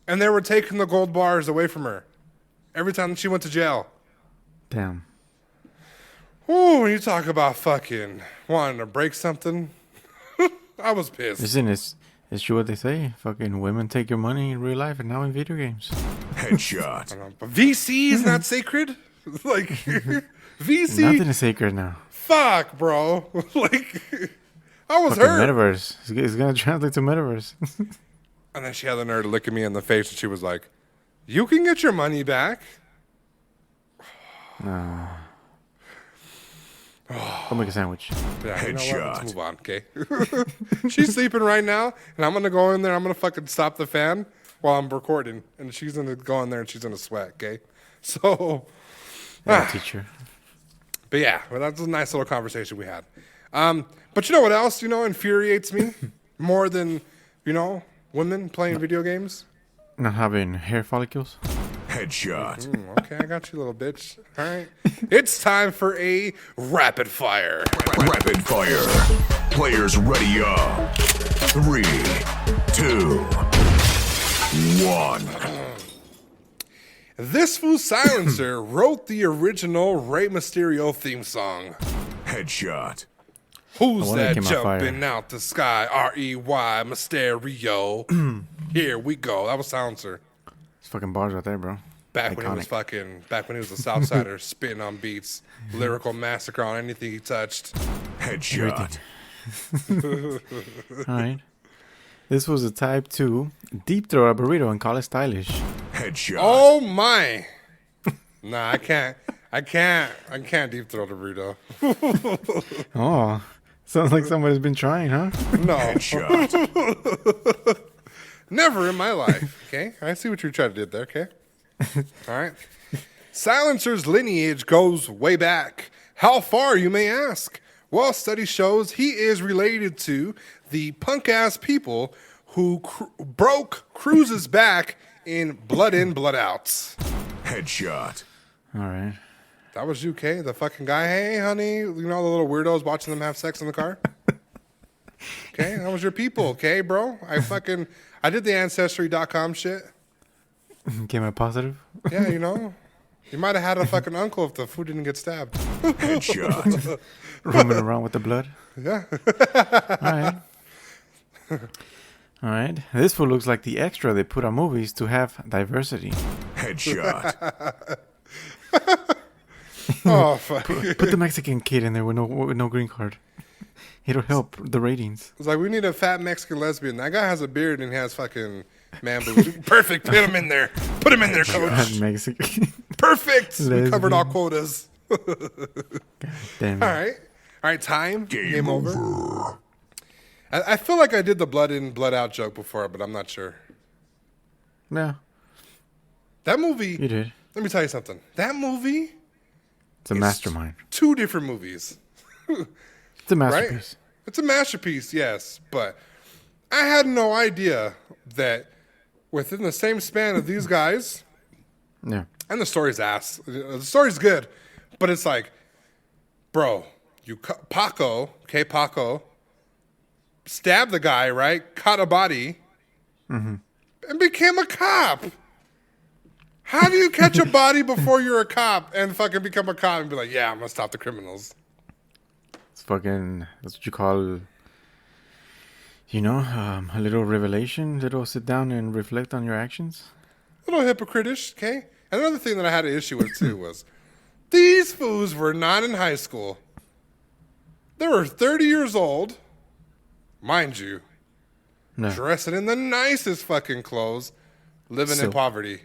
And they were taking the gold bars away from her every time she went to jail. Damn. Ooh, when you talk about fucking wanting to break something, I was pissed. Listen, it's true what they say. Fucking women take your money in real life and now in video games. Headshot. But VC is not sacred? Like, VC? Nothing is sacred now. Fuck, bro. Like, I was Fucking hurt. metaverse. It's gonna translate to metaverse. And then she had the nerve to look at me in the face, and she was like, "You can get your money back." Nah. I'll make a sandwich. Yeah, you know what? Headshot. Let's move on, okay? She's sleeping right now, and I'm gonna go in there. I'm gonna fucking stop the fan while I'm recording, and she's gonna go in there and she's gonna sweat, okay? So, Teacher. but yeah, well, that's a nice little conversation we had. But you know what else, infuriates me more than, women playing video games? Not having hair follicles. Headshot. Okay, I got you, little bitch. All right. It's time for a rapid fire. Rapid fire. Players ready up. 3, 2, 1. This fool silencer wrote the original Rey Mysterio theme song. Headshot. Who's wonder that it came out fire. jumping out the sky? R-E-Y Mysterio. Here we go. That was silencer. It's fucking bars right there, bro. Back when he was a Southsider spitting on beats, lyrical massacre on anything he touched. Headshot. All right. This was a type 2 deep throat a burrito and call it stylish. Headshot. Oh my! Nah, I can't deep throat a burrito. Oh, sounds like somebody's been trying, huh? No, Headshot. never in my life. Okay, I see what you're trying to do there. Okay, all right. Silencer's lineage goes way back. How far, you may ask? Well, study shows he is related to the punk-ass people who broke Cruz's back in Blood In, Blood Out. Headshot. All right. That was UK, the fucking guy. Hey, honey, the little weirdos watching them have sex in the car. Okay, that was your people. Okay, bro. I did the Ancestry.com shit. Came out positive. Yeah, you might have had a fucking uncle if the food didn't get stabbed. Headshot. Roaming around with the blood. Yeah. All right. All right. This fool looks like the extra they put on movies to have diversity. Headshot. Oh, fuck. Put the Mexican kid in there with no green card. It'll help the ratings. It's like, we need a fat Mexican lesbian. That guy has a beard and he has fucking man boobs. Perfect. Put him in there. Put him in there, coach. Mexican. Perfect. We Lesbian. covered all quotas. Damn. All right. Time. Game over. I feel like I did the blood in, blood out joke before, but I'm not sure. Yeah, That movie. you did. Let me tell you something. That movie. It's a mastermind. Two different movies. It's a masterpiece. Right? It's a masterpiece, yes. But I had no idea that within the same span of these guys, Yeah. and the story's ass. The story's good, but it's like, bro, Paco, stabbed the guy, right? Caught a body, and became a cop. How do you catch a body before you're a cop and fucking become a cop and be like, yeah, I'm gonna stop the criminals? It's fucking, that's what you call, a little revelation, little sit down and reflect on your actions. A little hypocritish, okay? Another thing that I had an issue with too was these fools were not in high school. They were 30 years old, mind you, No. dressing in the nicest fucking clothes, living in So- poverty.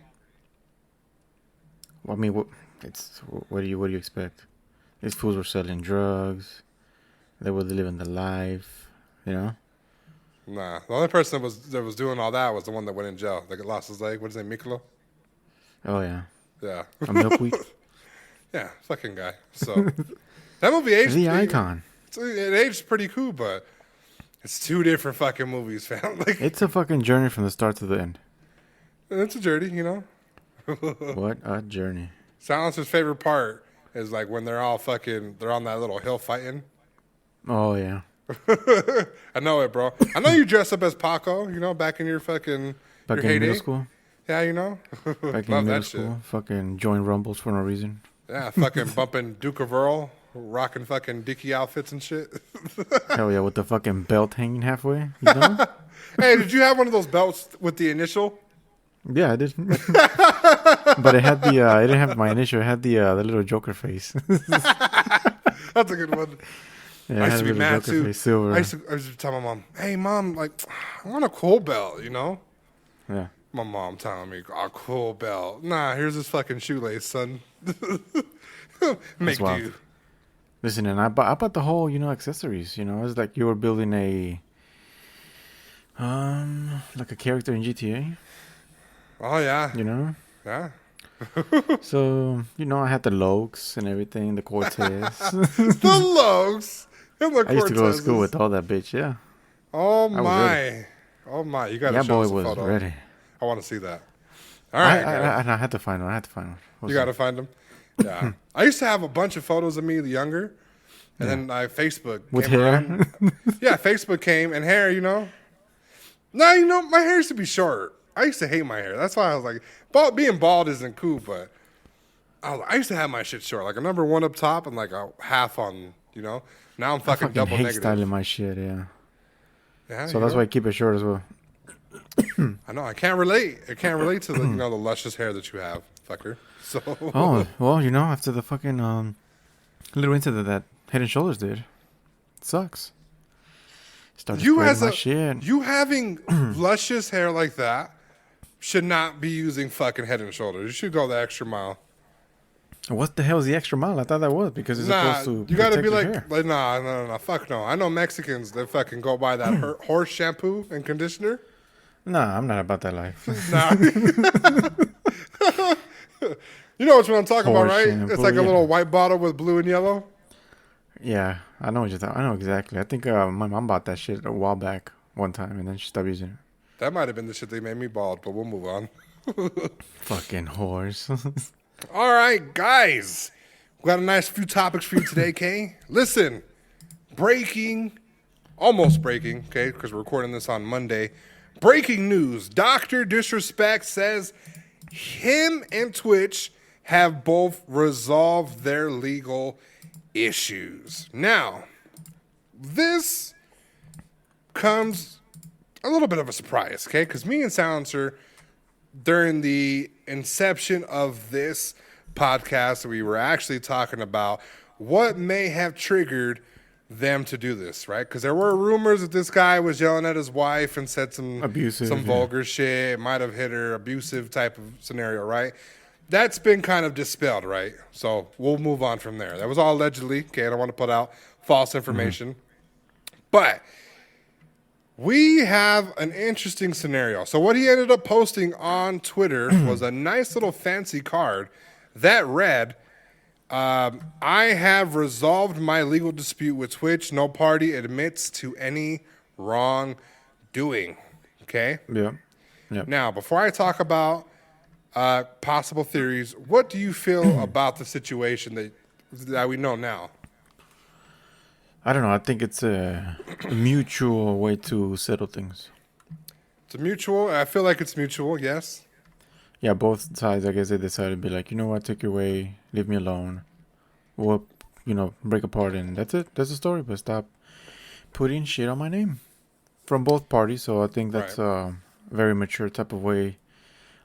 Well, I mean, what do you expect? These fools were selling drugs. They were living the life, Nah, the only person that was doing all that was the one that went in jail. That lost his leg. What's his name? Miklo? Oh yeah, Yeah. a milkweed. Yeah, fucking guy. So that movie aged. The pretty- icon. It aged pretty cool, but it's two different fucking movies, fam. Like, It's a fucking journey from the start to the end. it's a journey, you know. What a journey. Silencer's favorite part is like when they're on that little hill fighting. Oh yeah. I know it, bro. I know you dress up as Paco, back in your fucking Back your in heyday. middle school. Yeah, Back in Love middle that school. Fucking join rumbles for no reason. shit. Yeah, fucking bumping Duke of Earl, rocking fucking Dickie outfits and shit. Hell yeah, with the fucking belt hanging halfway. You know? Hey, did you have one of those belts with the initial? Yeah, I did. But it had the it didn't have my initial. It had the little Joker face. That's a good one. Yeah, I it used had to a be little mad Joker too. face, silver. I used to tell my mom, "Hey, mom, like, I want a cool belt," Yeah. My mom telling me, "A cool belt? Nah, here's this fucking shoelace, son. Make wild. do." Listen, and I bought the whole, accessories. It's like you were building like a character in GTA. Oh yeah, Yeah. yeah. So I had the Lokes and everything, the Cortez. The Logs and the I used to go to school Cortezes. with all that bitch. Yeah. Oh was my, oh my! You gotta That show boy us a was photo. ready. I want to see that. All right, I had to find one. you gotta find them. Yeah, I used to have a bunch of photos of me younger, and then Facebook With came hair? around. Yeah, Facebook came and hair. No, my hair used to be short. I used to hate my hair. That's why I was like, being bald isn't cool, but I used to have my shit short, like a number one up top and like a half on. Now I'm fucking double hate negative. styling my shit. Yeah. Yeah, So that's why I keep it short as well. I know. I can't relate. I can't relate to the the luscious hair that you have, fucker. So Oh well, after the fucking little incident that Head and Shoulders did, it sucks. Started you spreading as my a shit. you having luscious hair like that should not be using fucking Head and Shoulders. You should go the extra mile. What the hell is the extra mile? I thought that was because it's Nah, supposed to you gotta protect be your like, hair. nah, fuck no. I know Mexicans that fucking go buy that horse shampoo and conditioner. Nah, I'm not about that life. Nah. You know what I'm talking about, Horse right? shampoo, It's like a yeah. little white bottle with blue and yellow. Yeah, I know what you're talking. I know exactly. I think my mom bought that shit a while back one time, and then she stopped using it. That might have been the shit that made me bald, but we'll move on. Fucking horse. All right, guys. We got a nice few topics for you today, Kay. Listen, almost breaking, okay, because we're recording this on Monday. Breaking news. Dr. Disrespect says him and Twitch have both resolved their legal issues. Now, this comes a little bit of a surprise, okay? Because me and Silencer, during the inception of this podcast, we were actually talking about what may have triggered them to do this, right? Because there were rumors that this guy was yelling at his wife and said some vulgar shit. It might have hit her, abusive type of scenario, right? That's been kind of dispelled, right? So we'll move on from there. That was all allegedly. Okay, I don't want to put out false information. But we have an interesting scenario. So what he ended up posting on Twitter was a nice little fancy card that read, I have resolved my legal dispute with Twitch. No party admits to any wrongdoing. Okay? Yeah. Yeah. Now, before I talk about possible theories, what do you feel about the situation that we know now? I don't know. I think it's a mutual way to settle things. It's a mutual. I feel like it's mutual, yes. Yeah, both sides, I guess they decided to be like, you know what, take your way, leave me alone. We'll, break apart, and that's it. That's the story, but stop putting shit on my name from both parties. So I think that's a very mature type of way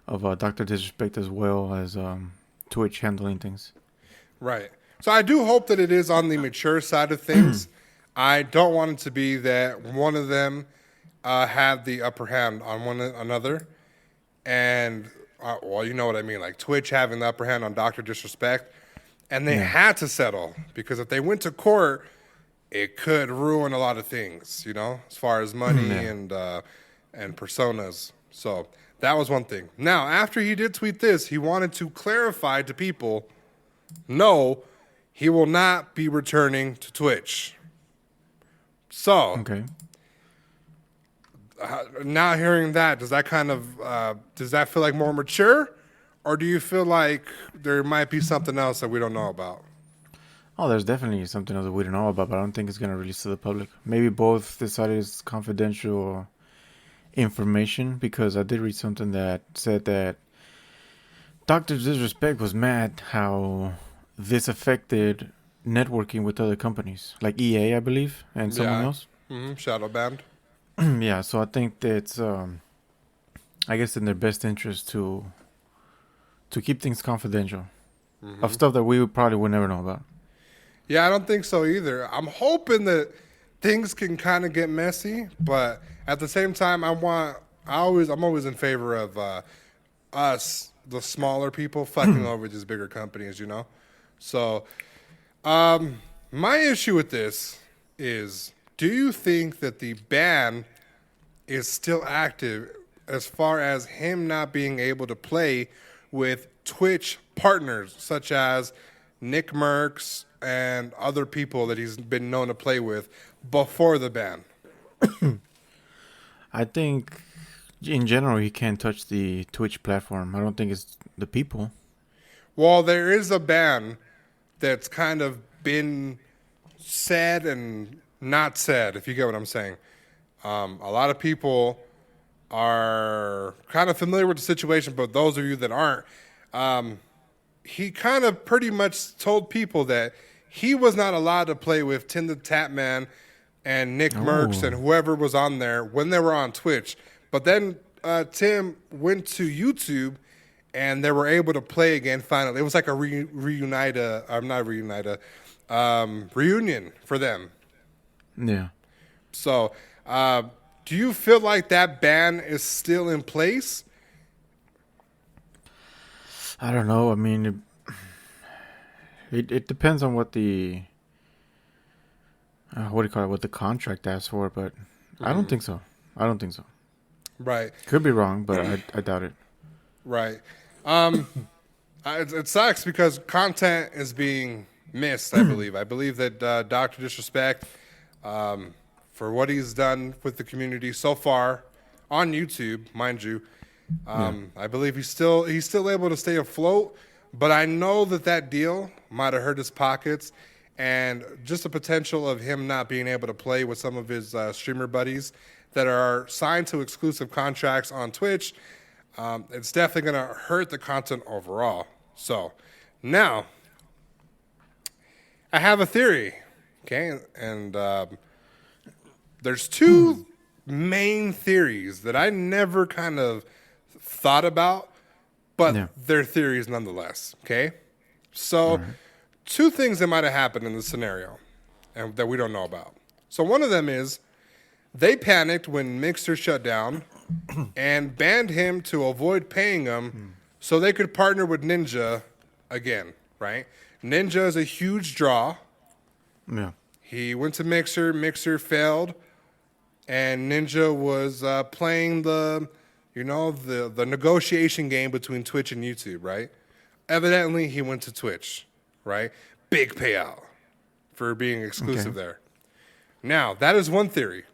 of Dr. Disrespect as well as Twitch handling things. Right. So I do hope that it is on the mature side of things. I don't want it to be that one of them had the upper hand on one another. And, well, you know what I mean, like Twitch having the upper hand on Dr. Disrespect. And they had to settle, because if they went to court, it could ruin a lot of things, as far as money and personas. So that was one thing. Now, after he did tweet this, he wanted to clarify to people, no, he will not be returning to Twitch. So, now hearing that, does that kind of, does that feel like more mature? Or do you feel like there might be something else that we don't know about? Oh, there's definitely something else that we don't know about, but I don't think it's going to release to the public. Maybe both decided it's confidential information, because I did read something that said that Dr. Disrespect was mad how this affected networking with other companies, like EA, I believe, and someone else. Shadow banned. Yeah, so I think that's, I guess, in their best interest to keep things confidential of stuff that we probably would never know about. Yeah, I don't think so either. I'm hoping that things can kind of get messy, but at the same time, I'm always in favor of us, the smaller people, fucking over these bigger companies, So, my issue with this is, do you think that the ban is still active as far as him not being able to play with Twitch partners such as Nick Merckx and other people that he's been known to play with before the ban? I think in general he can't touch the Twitch platform. I don't think it's the people. Well, there is a ban that's kind of been said and not said, if you get what I'm saying. A lot of people are kind of familiar with the situation, but those of you that aren't, he kind of pretty much told people that he was not allowed to play with Tim the Tapman and Nick Merckx and whoever was on there when they were on Twitch. But then Tim went to YouTube and they were able to play again finally. It was like a reunion for them. Yeah. So, do you feel like that ban is still in place? I don't know. I mean, it depends on what the what the contract asks for, but I don't think so. Right. Could be wrong, but I doubt it. Right. It sucks because content is being missed, I believe. I believe that Dr. Disrespect, for what he's done with the community so far on YouTube, mind you, I believe he's still able to stay afloat, but I know that deal might have hurt his pockets, and just the potential of him not being able to play with some of his streamer buddies that are signed to exclusive contracts on Twitch, it's definitely going to hurt the content overall. So now I have a theory, okay, and there's two main theories that I never kind of thought about, but they're theories nonetheless. Okay, so two things that might have happened in this scenario, and that we don't know about. So one of them is they panicked when Mixer shut down and banned him to avoid paying him, so they could partner with Ninja again. Right? Ninja is a huge draw. Yeah. He went to Mixer. Mixer failed. And Ninja was playing the negotiation game between Twitch and YouTube, right? Evidently, he went to Twitch, right? Big payout for being exclusive there. Now, that is one theory.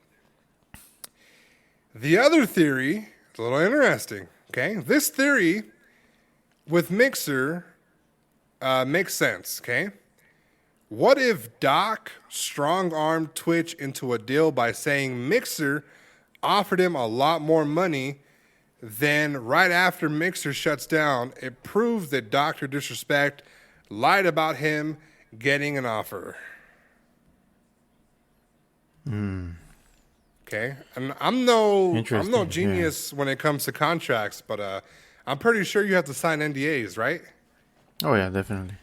The other theory is a little interesting, okay? This theory with Mixer makes sense, okay? What if Doc strong-armed Twitch into a deal by saying Mixer offered him a lot more money, then right after Mixer shuts down, it proved that Dr. Disrespect lied about him getting an offer? Okay, and I'm no genius when it comes to contracts, but I'm pretty sure you have to sign NDAs, right? Oh yeah, definitely.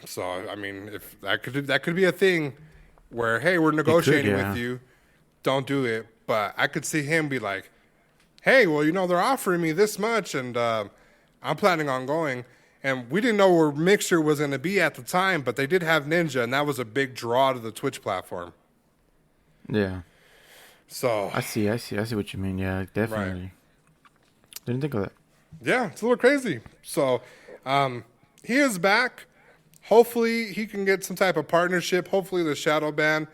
So I mean, if that could be a thing where, hey, we're negotiating with you, don't do it. But I could see him be like, hey, well, they're offering me this much, and I'm planning on going. And we didn't know where Mixer was going to be at the time, but they did have Ninja, and that was a big draw to the Twitch platform. Yeah. So I see what you mean. Yeah, definitely. Right. Didn't think of that. Yeah, it's a little crazy. So he is back. Hopefully he can get some type of partnership. Hopefully the shadow ban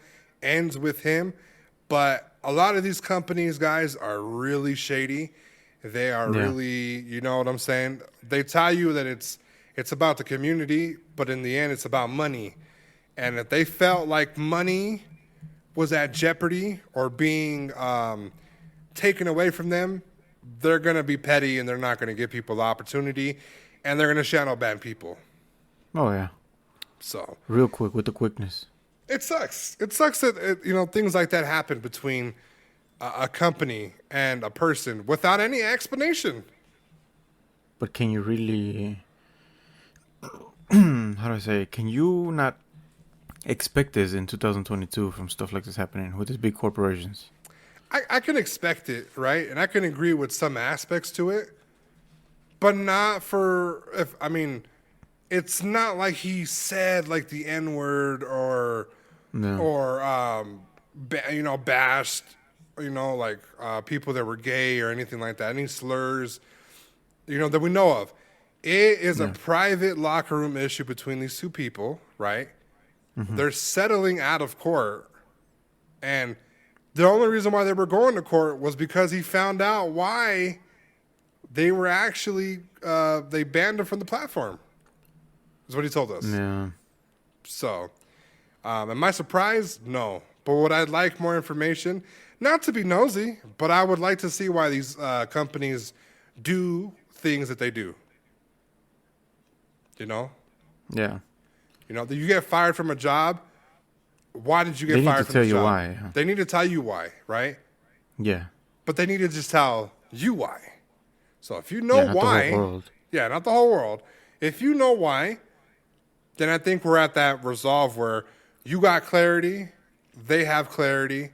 ends with him. But a lot of these companies, guys, are really shady. They are really, you know what I'm saying? They tell you that it's about the community, but in the end it's about money. And if they felt like money was at jeopardy or being taken away from them, they're going to be petty and they're not going to give people the opportunity, and they're going to shadow ban people. Oh, yeah. So real quick, with the quickness. It sucks. It sucks that things like that happen between a company and a person without any explanation. But can you really, how do I say, can you not expect this in 2022 from stuff like this happening with these big corporations? I can expect it, right? And I can agree with some aspects to it, but not it's not like he said like the N-word or bashed, people that were gay or anything like that. Any slurs, that we know of. It is a private locker room issue between these two people, right? Mm-hmm. They're settling out of court, and the only reason why they were going to court was because he found out why they were actually they banned him from the platform. Is what he told us. Yeah. So, am I surprised? No. But would I like more information? Not to be nosy, but I would like to see why these companies do things that they do. Yeah. That you get fired from a job. Why did you get fired from the job? They need to tell you why. Huh? They need to tell you why, right? Yeah. But they need to just tell you why. So if you know why, not the whole world. If you know why, then I think we're at that resolve where you got clarity, they have clarity,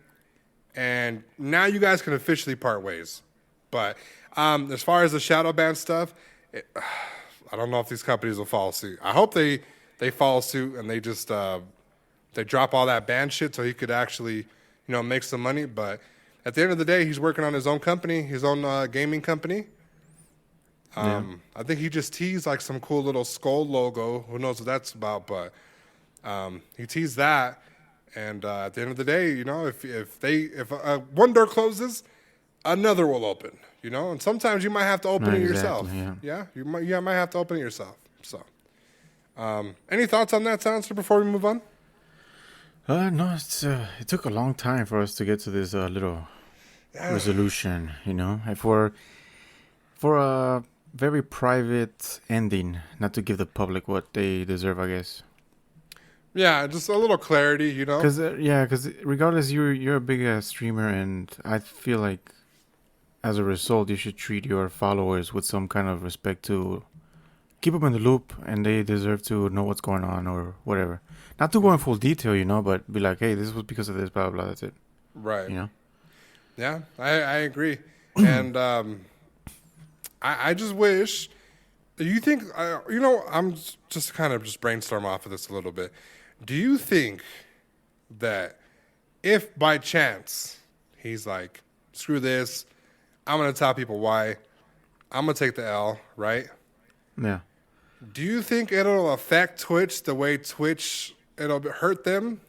and now you guys can officially part ways. But as far as the shadow ban stuff, I don't know if these companies will follow suit. I hope they follow suit and they just they drop all that ban shit so he could actually make some money. But at the end of the day, he's working on his own company, his own gaming company. I think he just teased like some cool little skull logo. Who knows what that's about? But he teased that, and at the end of the day, if one door closes, another will open. And sometimes you might have to open it yourself. Yeah, you might have to open it yourself. So, any thoughts on that, Silencer, before we move on? No, it took a long time for us to get to this little resolution. For a very private ending, not to give the public what they deserve, I guess. Yeah, just a little clarity, you know? Because regardless, you're a big streamer, and I feel like as a result, you should treat your followers with some kind of respect to keep them in the loop, and they deserve to know what's going on or whatever. Not to go in full detail, but be like, hey, this was because of this, blah blah. That's it, Right. you know. Yeah, I agree. And I just wish. You think, I'm just kind of just brainstorm off of this a little bit. Do you think that if by chance he's like, screw this, I'm going to tell people why, I'm going to take the L, right? Yeah. Do you think it'll affect Twitch the way it'll hurt them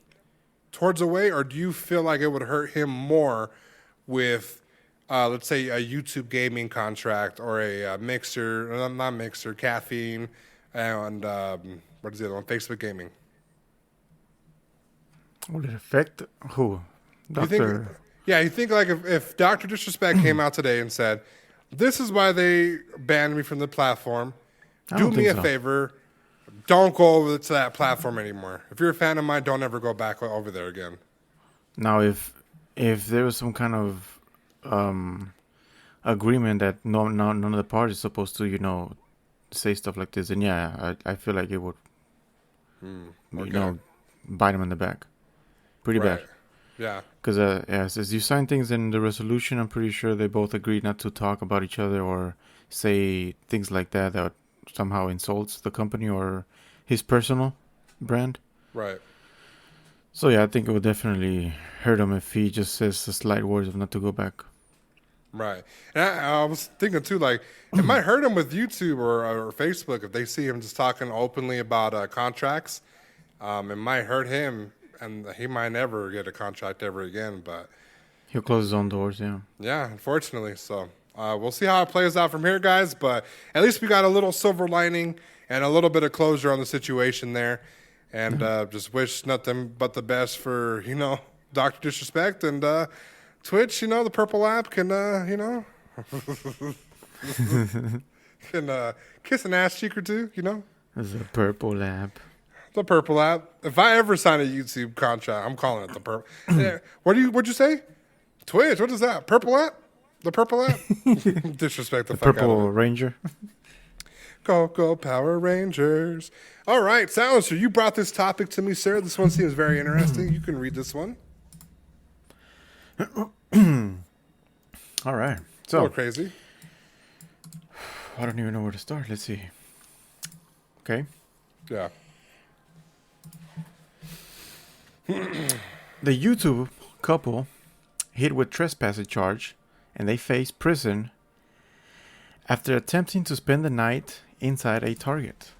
towards a way, or do you feel like it would hurt him more with, let's say, a YouTube gaming contract or a mixer, not mixer, caffeine, and what is the other one? Facebook gaming. Would it affect who? You think, you think like if Dr. Disrespect came out today and said, this is why they banned me from the platform. Do me a favor. Don't go over to that platform anymore. If you're a fan of mine, don't ever go back over there again. Now, if there was some kind of agreement that none of the parties is supposed to, say stuff like this, then I feel like it would, bite them in the back, pretty bad. Yeah. Because as you sign things in the resolution, I'm pretty sure they both agreed not to talk about each other or say things like that somehow insults the company or his personal brand. Right. So I think it would definitely hurt him if he just says the slight words of not to go back. Right. And I was thinking too, like, it might hurt him with YouTube or Facebook if they see him just talking openly about contracts. It might hurt him, and he might never get a contract ever again. But he'll close his own doors, yeah. Yeah, unfortunately. So we'll see how it plays out from here, guys. But at least we got a little silver lining and a little bit of closure on the situation there. And just wish nothing but the best for, Dr. Disrespect and Twitch, the purple app can, can kiss an ass cheek or two, It's a purple app. The purple app. If I ever sign a YouTube contract, I'm calling it the purple. Yeah. What'd you say? Twitch, what is that? Purple app? The purple app? Disrespect the fuck out of Purple it. Ranger. Go Power Rangers. All right, Silencer, you brought this topic to me, sir. This one seems very interesting. You can read this one. All right. So, a little crazy. I don't even know where to start. Let's see. Okay. Yeah. The YouTube couple hit with trespassing charge, and they face prison after attempting to spend the night inside a Target.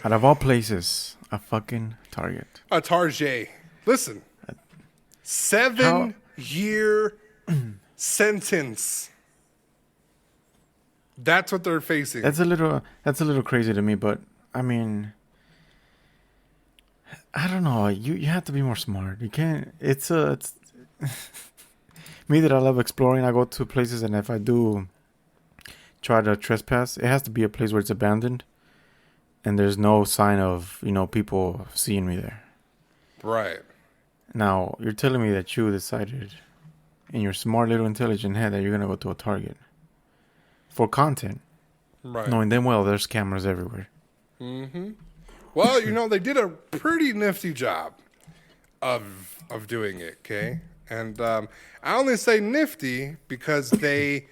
Out of all places, a fucking Target. A Tar-Zhay. Listen. 7-year sentence. That's what they're facing. That's a little crazy to me, but I mean, I don't know. You have to be more smart. You can't. It's me that I love exploring. I go to places, and if I do try to trespass, it has to be a place where it's abandoned, and there's no sign of people seeing me there. Right. Now you're telling me that you decided, in your smart little intelligent head, that you're gonna go to a Target for content, right? Knowing damn well there's cameras everywhere. Mm-hmm. Well, they did a pretty nifty job of doing it, okay? And I only say nifty because they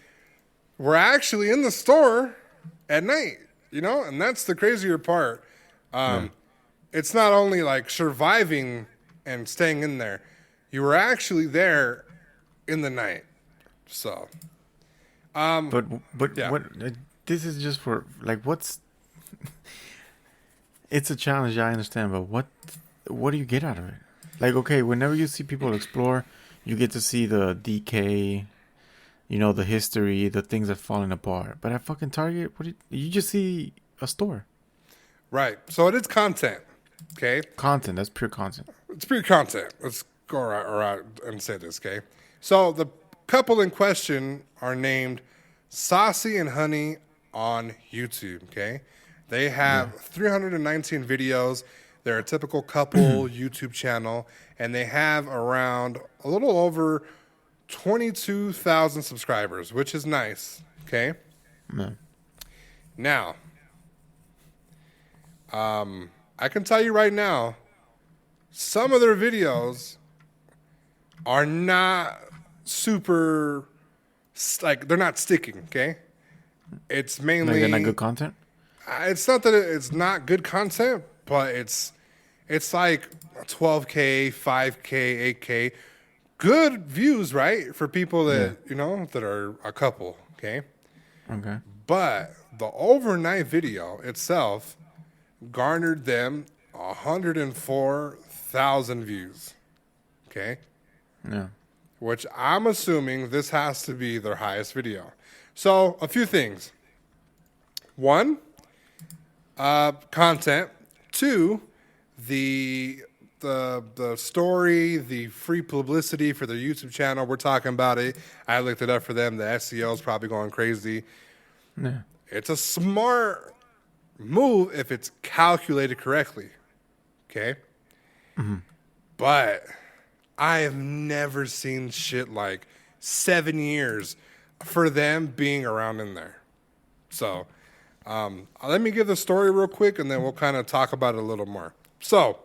were actually in the store at night, and that's the crazier part. It's not only like surviving and staying in there. You were actually there in the night. So. But yeah. What? This is just for what's. It's a challenge, I understand, but what do you get out of it? Okay, whenever you see people explore, you get to see the decay, the history, the things that falling apart. But at fucking Target, you just see a store. Right. So it is content. Okay. Content. That's pure content. It's pure content. Let's go right and say this. Okay. So the couple in question are named Saucy and Honey on YouTube. Okay. They have 319 videos. They're a typical couple YouTube channel, and they have around a little over 22,000 subscribers, which is nice. Okay. Yeah. Now, I can tell you right now, some of their videos are not super, like, they're not sticking, okay? It's mainly... Like they're not good content? It's not that it's not good content, but it's like 12K, 5K, 8K. Good views, right? For people that, you know, that are a couple, okay? Okay. But the overnight video itself garnered them 104,000 views. Okay? Yeah. Which I'm assuming this has to be their highest video. So, a few things. One, content. Two, the story, the free publicity for their YouTube channel. We're talking about it. I looked it up for them. The SEO is probably going crazy. Yeah. It's a smart move if it's calculated correctly. Okay? But I have never seen shit like 7 years for them being around in there. So, let me give the story real quick, and then we'll kind of talk about it a little more. So,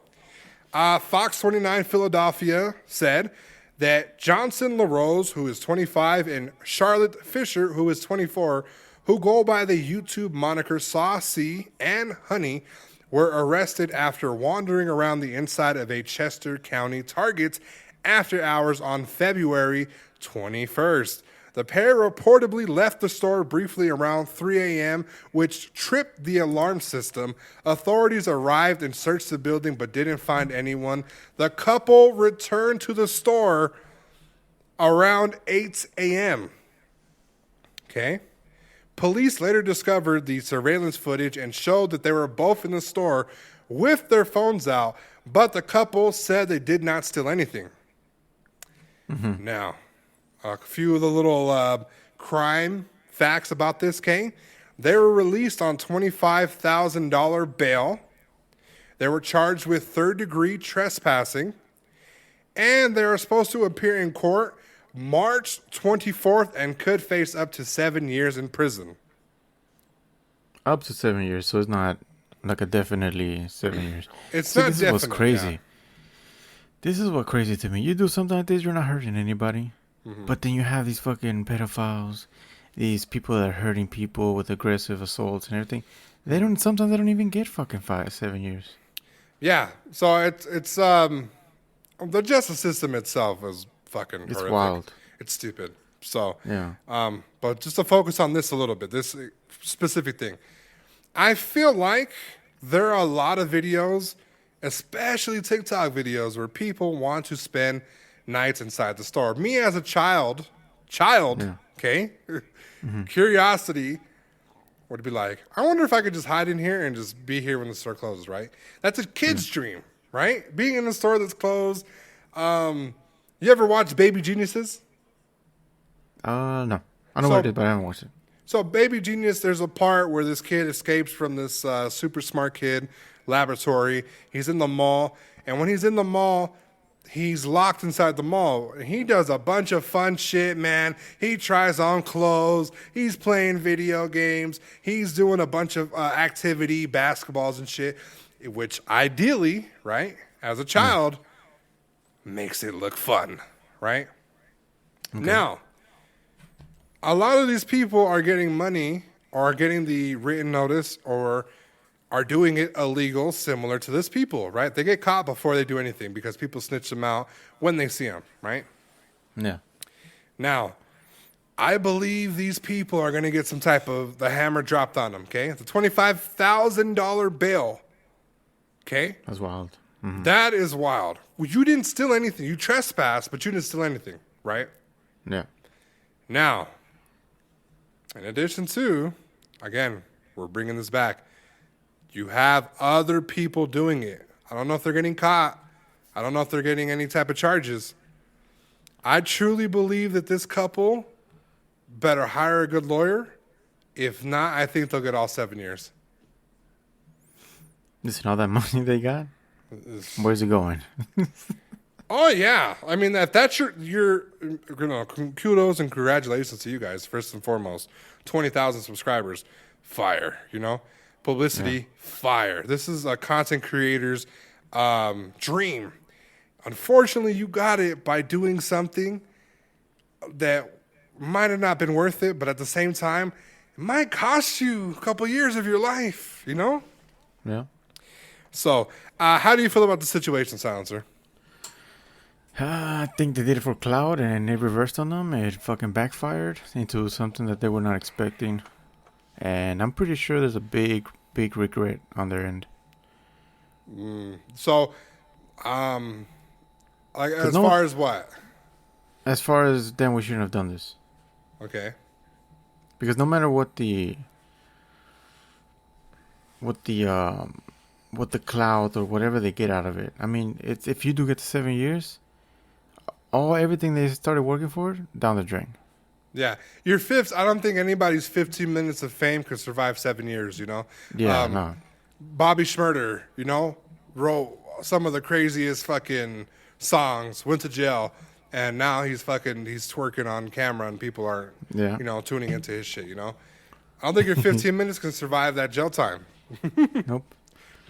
Fox 29 Philadelphia said that Johnson LaRose, who is 25, and Charlotte Fisher, who is 24, who go by the YouTube moniker Saucy and Honey, were arrested after wandering around the inside of a Chester County Target after hours on February 21st. The pair reportedly left the store briefly around 3 a.m., which tripped the alarm system. Authorities arrived and searched the building but didn't find anyone. The couple returned to the store around 8 a.m. Okay? Police later discovered the surveillance footage and showed that they were both in the store with their phones out, but the couple said they did not steal anything. Now, a few of the little crime facts about this, okay? They were released on $25,000 bail. They were charged with third-degree trespassing, and they are supposed to appear in court March 24th and could face up to 7 years in prison. Up to 7 years, so it's not like a definitely 7 years. It's See, not this is what's definite, crazy. yeah. This is what's crazy to me. You do something like this, you're not hurting anybody. But then you have these fucking pedophiles, these people that are hurting people with aggressive assaults and everything. Sometimes they don't even get fucking 5-7 years. Yeah, so it's the justice system itself is fucking It's horrific. wild. It's stupid. So, Yeah. but just to focus on this a little bit, this specific thing. I feel like there are a lot of videos, especially TikTok videos, where people want to spend nights inside the store. Me as a child, okay, curiosity would be like, I wonder if I could just hide in here and just be here when the store closes, right? That's a kid's dream, right? Being in a store that's closed. You ever watch Baby Geniuses? No. I know what it is, but I haven't watched it. So Baby Genius, there's a part where this kid escapes from this super smart kid laboratory. He's in the mall, and when he's in the mall, he's locked inside the mall. He does a bunch of fun shit, man. He tries on clothes. He's playing video games. He's doing a bunch of activity, basketballs and shit, which ideally, right, as a child, makes it look fun, right? Okay. Now, a lot of these people are getting money or are getting the written notice or are doing it illegal, similar to this people, right? They get caught before they do anything because people snitch them out when they see them, right? Yeah. Now, I believe these people are going to get some type of the hammer dropped on them, okay? It's a $25,000 bail, okay? That's wild. That is wild. Well, you didn't steal anything. You trespassed, but you didn't steal anything, right? Yeah. Now, in addition to, again, we're bringing this back, you have other people doing it. I don't know if they're getting caught. I don't know if they're getting any type of charges. I truly believe that this couple better hire a good lawyer. If not, I think they'll get all 7 years. Listen, all that money they got, where's it going? Oh yeah, I mean if that's your kudos and congratulations to you guys first and foremost. 20,000 subscribers, fire. Publicity, fire. This is a content creator's dream. Unfortunately, you got it by doing something that might have not been worth it, but at the same time, it might cost you a couple years of your life. Yeah. So, how do you feel about the situation, Silencer? I think they did it for cloud and it reversed on them. It fucking backfired into something that they were not expecting. And I'm pretty sure there's a big, big regret on their end. So, far as what? As far as then we shouldn't have done this. Okay. Because no matter what the cloud or whatever they get out of it, I mean, it's if you do get to 7 years, everything they started working for down the drain. Yeah, your fifth. I don't think anybody's 15 minutes of fame could survive 7 years. Yeah, no. Bobby Schmurder, wrote some of the craziest fucking songs, went to jail, and now he's twerking on camera and people aren't, tuning into his shit. I don't think your 15 minutes can survive that jail time. Nope.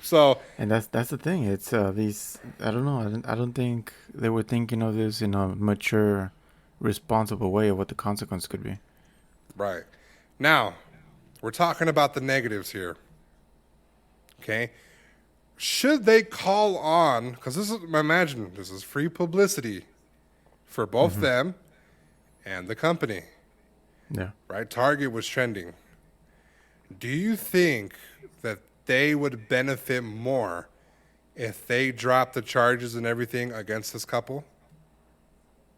So, and that's the thing. It's these. I don't know. I don't think they were thinking of this in a mature, responsible way of what the consequence could be. Right. Now, we're talking about the negatives here. Okay. Should they call on? Because this is free publicity for both them and the company. Yeah. Right. Target was trending. Do you think that they would benefit more if they dropped the charges and everything against this couple?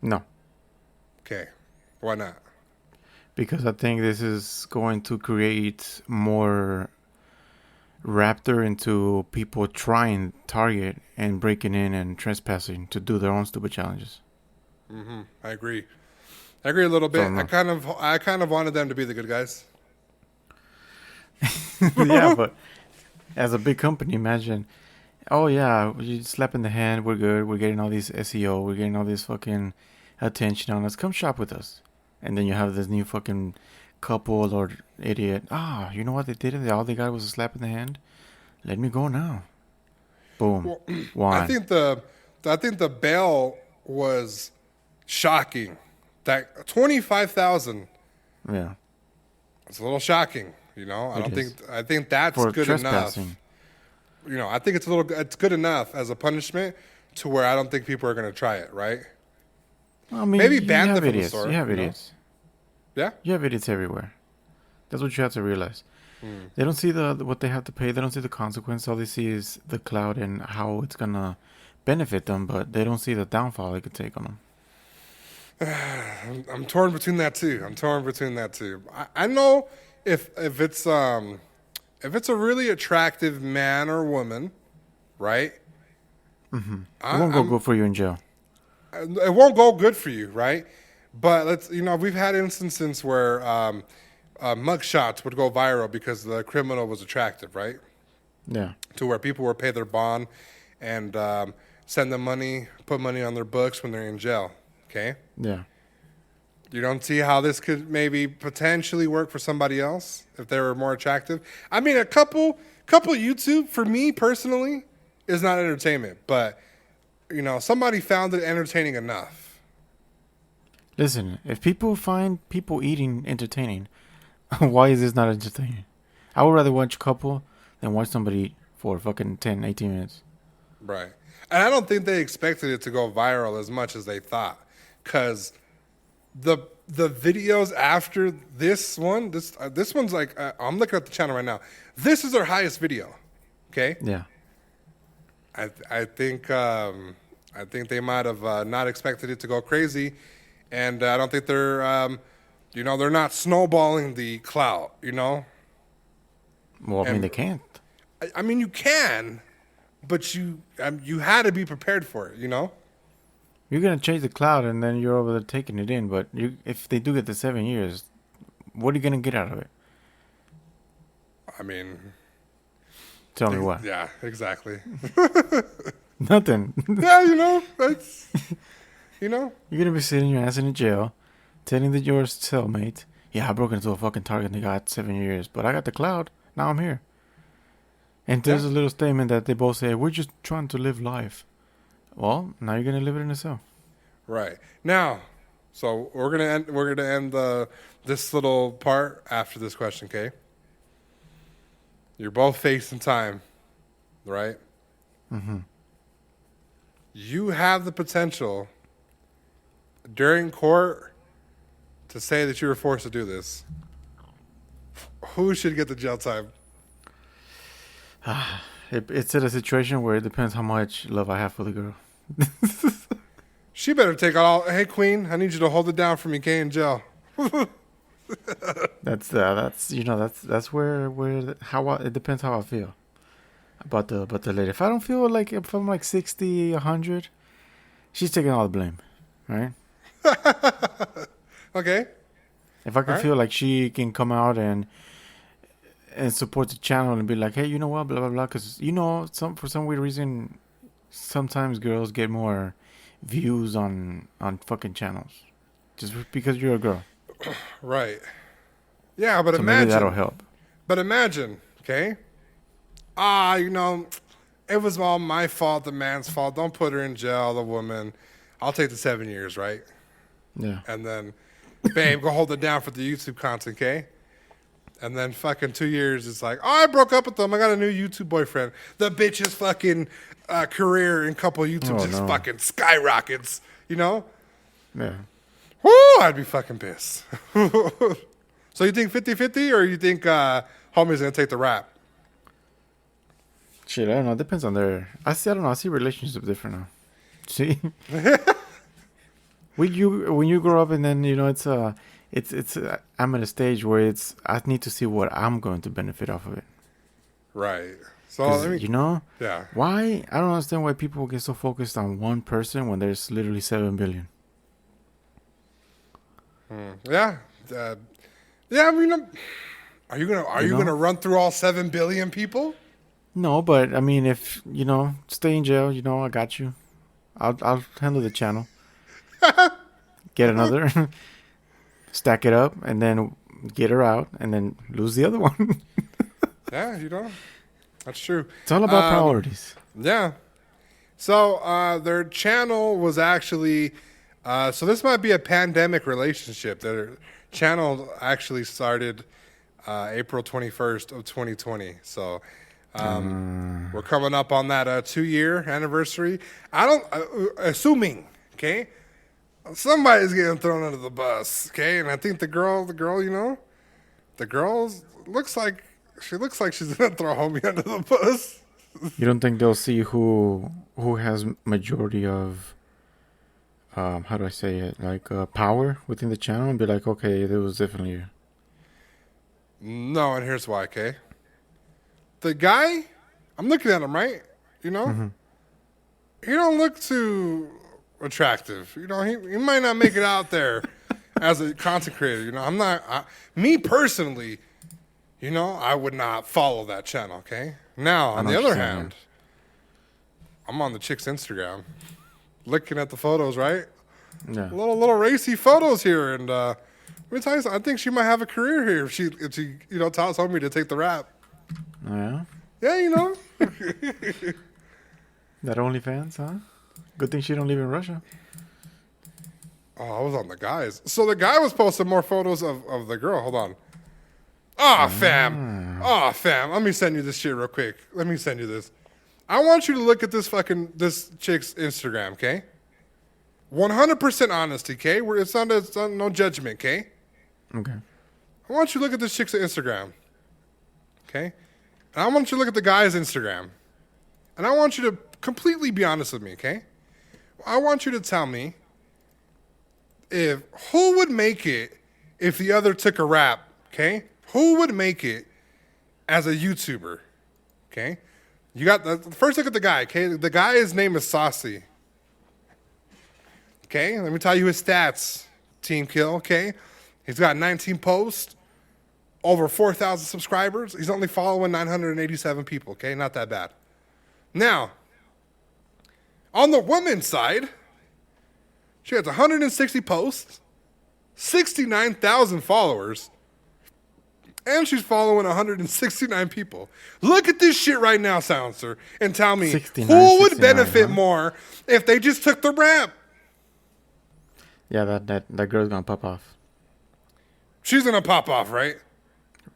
No. Okay. Why not? Because I think this is going to create more raptor into people trying Target and breaking in and trespassing to do their own stupid challenges. I agree a little bit. So, I kind of wanted them to be the good guys. Yeah, but as a big company, imagine, oh yeah, you slap in the hand, we're good, we're getting all these SEO, we're getting all this fucking attention on us, come shop with us. And then you have this new fucking couple or idiot, you know what they did? All they got was a slap in the hand. Let me go now. Boom. Well, I think the bail was shocking. That 25,000. Yeah. It's a little shocking. I think that's for good enough. I think it's good enough as a punishment to where I don't think people are going to try it, right? I mean, maybe ban them from the idiots. store. You have idiots. Yeah? You have idiots everywhere. That's what you have to realize. They don't see what they have to pay. They don't see the consequence. All they see is the cloud and how it's going to benefit them, but they don't see the downfall it could take on them. I'm torn between that too. I know if it's a really attractive man or woman, right? It won't go good for you in jail. It won't go good for you, right? But we've had instances where mugshots would go viral because the criminal was attractive, right? Yeah. To where people would pay their bond and send them money, put money on their books when they're in jail. Okay? Yeah. You don't see how this could maybe potentially work for somebody else if they were more attractive? I mean, a couple YouTube, for me personally, is not entertainment. But, somebody found it entertaining enough. Listen, if people find people eating entertaining, why is this not entertaining? I would rather watch a couple than watch somebody eat for fucking 10, 18 minutes. Right. And I don't think they expected it to go viral as much as they thought. Because the videos after this one's like, I'm looking at the channel right now. This is our highest video. Okay? Yeah. I think they might have not expected it to go crazy. And I don't think they're, they're not snowballing the clout, Well, I mean, they can't. I mean, you can, but you had to be prepared for it, You're going to change the cloud and then you're over there taking it in. But if they do get the 7 years, what are you going to get out of it? I mean, Tell me what. Yeah, exactly. Nothing. Yeah, that's, You're gonna be sitting your ass in a jail, telling that your cellmate, yeah, I broke into a fucking Target and they got 7 years, but I got the cloud. Now I'm here. And there's a little statement that they both say, we're just trying to live life. Well, now you're gonna live it in a cell. Right. Now, so we're gonna end this little part after this question, okay? You're both facing time, right? Mm-hmm. You have the potential during court to say that you were forced to do this. Who should get the jail time? It's at a situation where it depends how much love I have for the girl. She better take all. Hey, Queen, I need you to hold it down for me, Kay, in jail. That's where how it depends how I feel about the lady. If I don't feel like, if I'm like 60, 100, she's taking all the blame, right? Okay. If I can feel like she can come out and support the channel and be like, hey, you know what, blah blah blah, because for some weird reason, sometimes girls get more views on fucking channels just because you're a girl. Right. Yeah, but So imagine. maybe that'll help. But imagine, okay? It was all my fault, the man's fault. Don't put her in jail, the woman. I'll take the 7 years, right? Yeah. And then, babe, go hold it down for the YouTube content, okay? And then fucking 2 years, it's like, I broke up with them. I got a new YouTube boyfriend. The bitch's fucking career in couple YouTube fucking skyrockets, Yeah. Woo, I'd be fucking pissed. So you think 50-50 or you think homie's going to take the rap? Shit, I don't know. It depends on their. I don't know. I see relationships different now. See, when you grow up and then it's I'm at a stage where I need to see what I'm going to benefit off of it. Right. So yeah. Why I don't understand why people get so focused on one person when there's literally 7 billion. Yeah. Yeah. I mean, are you gonna run through all 7 billion people? No, but I mean, if stay in jail, I got you. I'll handle the channel. Get another, stack it up, and then get her out, and then lose the other one. Yeah, that's true. It's all about priorities. Yeah. So their channel was actually, so this might be a pandemic relationship. Their channel actually started April 21st of 2020. So we're coming up on that 2-year anniversary. Assuming, okay, somebody's getting thrown under the bus, okay, and I think the girl, looks like she's gonna throw homie under the bus. You don't think they'll see who has majority of how do I say it, like power within the channel and be like, okay, it was definitely you? No, and here's why, okay? The guy, I'm looking at him, right? He don't look too attractive. He might not make it out there as a content creator. Me personally, I would not follow that channel, okay? Now, on the other hand, I'm on the chick's Instagram, looking at the photos, right? Yeah. Little racy photos here, and let me tell you something. I think she might have a career here if she tells homie to take the rap. Oh, yeah? Yeah, That OnlyFans, huh? Good thing she don't live in Russia. Oh, I was on the guys. So the guy was posting more photos of the girl. Hold on. Fam. Let me send you this shit real quick. Let me send you this. I want you to look at this chick's Instagram, okay? 100% honesty, okay? It's not no judgment, okay? Okay. I want you to look at this chick's Instagram, okay? And I want you to look at the guy's Instagram. And I want you to completely be honest with me, okay? I want you to tell me who would make it if the other took a rap, okay? Who would make it as a YouTuber, okay? You got first look at the guy, okay? The guy's name is Saucy. Okay, let me tell you his stats, Team Kill, okay? He's got 19 posts, over 4,000 subscribers. He's only following 987 people. Okay, not that bad. Now, on the woman's side, she has 160 posts, 69,000 followers, and she's following 169 people. Look at this shit right now, Silencer, and tell me who would benefit more if they just took the rap. Yeah, that girl's gonna pop off. She's gonna pop off, right?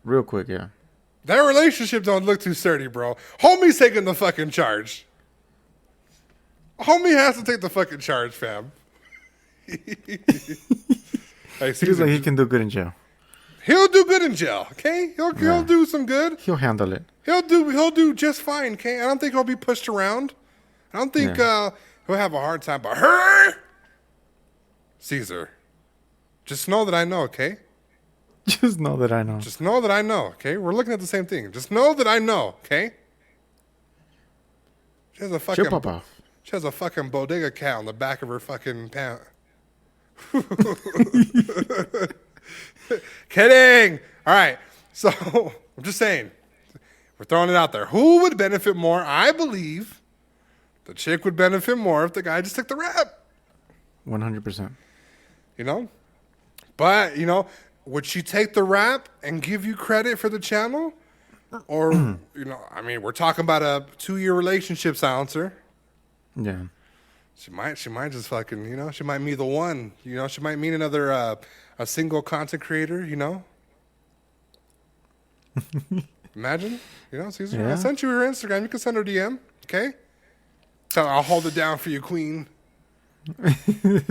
Real quick, yeah. Their relationship don't look too sturdy, bro. Homie's taking the fucking charge. Homie has to take the fucking charge, fam. Hey, Feels like he can do good in jail. He'll do good in jail, okay? He'll do some good. He'll handle it. He'll do just fine, okay? I don't think he'll be pushed around. I don't think he'll have a hard time. But her, Caesar, just know that I know, okay? Just know that I know. Just know that I know, okay? We're looking at the same thing. Just know that I know, okay? She has a fucking, she'll pop off. She has a fucking bodega cat on the back of her fucking pant. Kidding. All right. So I'm just saying, we're throwing it out there. Who would benefit more? I believe the chick would benefit more if the guy just took the rap. 100%. You know? But, you know, would she take the rap and give you credit for the channel? Or, you know, I mean, we're talking about a 2-year relationship, Silencer. Yeah. She might just fucking, you know, she might meet the one. You know, she might meet another, a single content creator, you know? Imagine, you know, Caesar, Yeah. I sent you her Instagram. You can send her DM, okay? Tell her I'll hold it down for you, queen.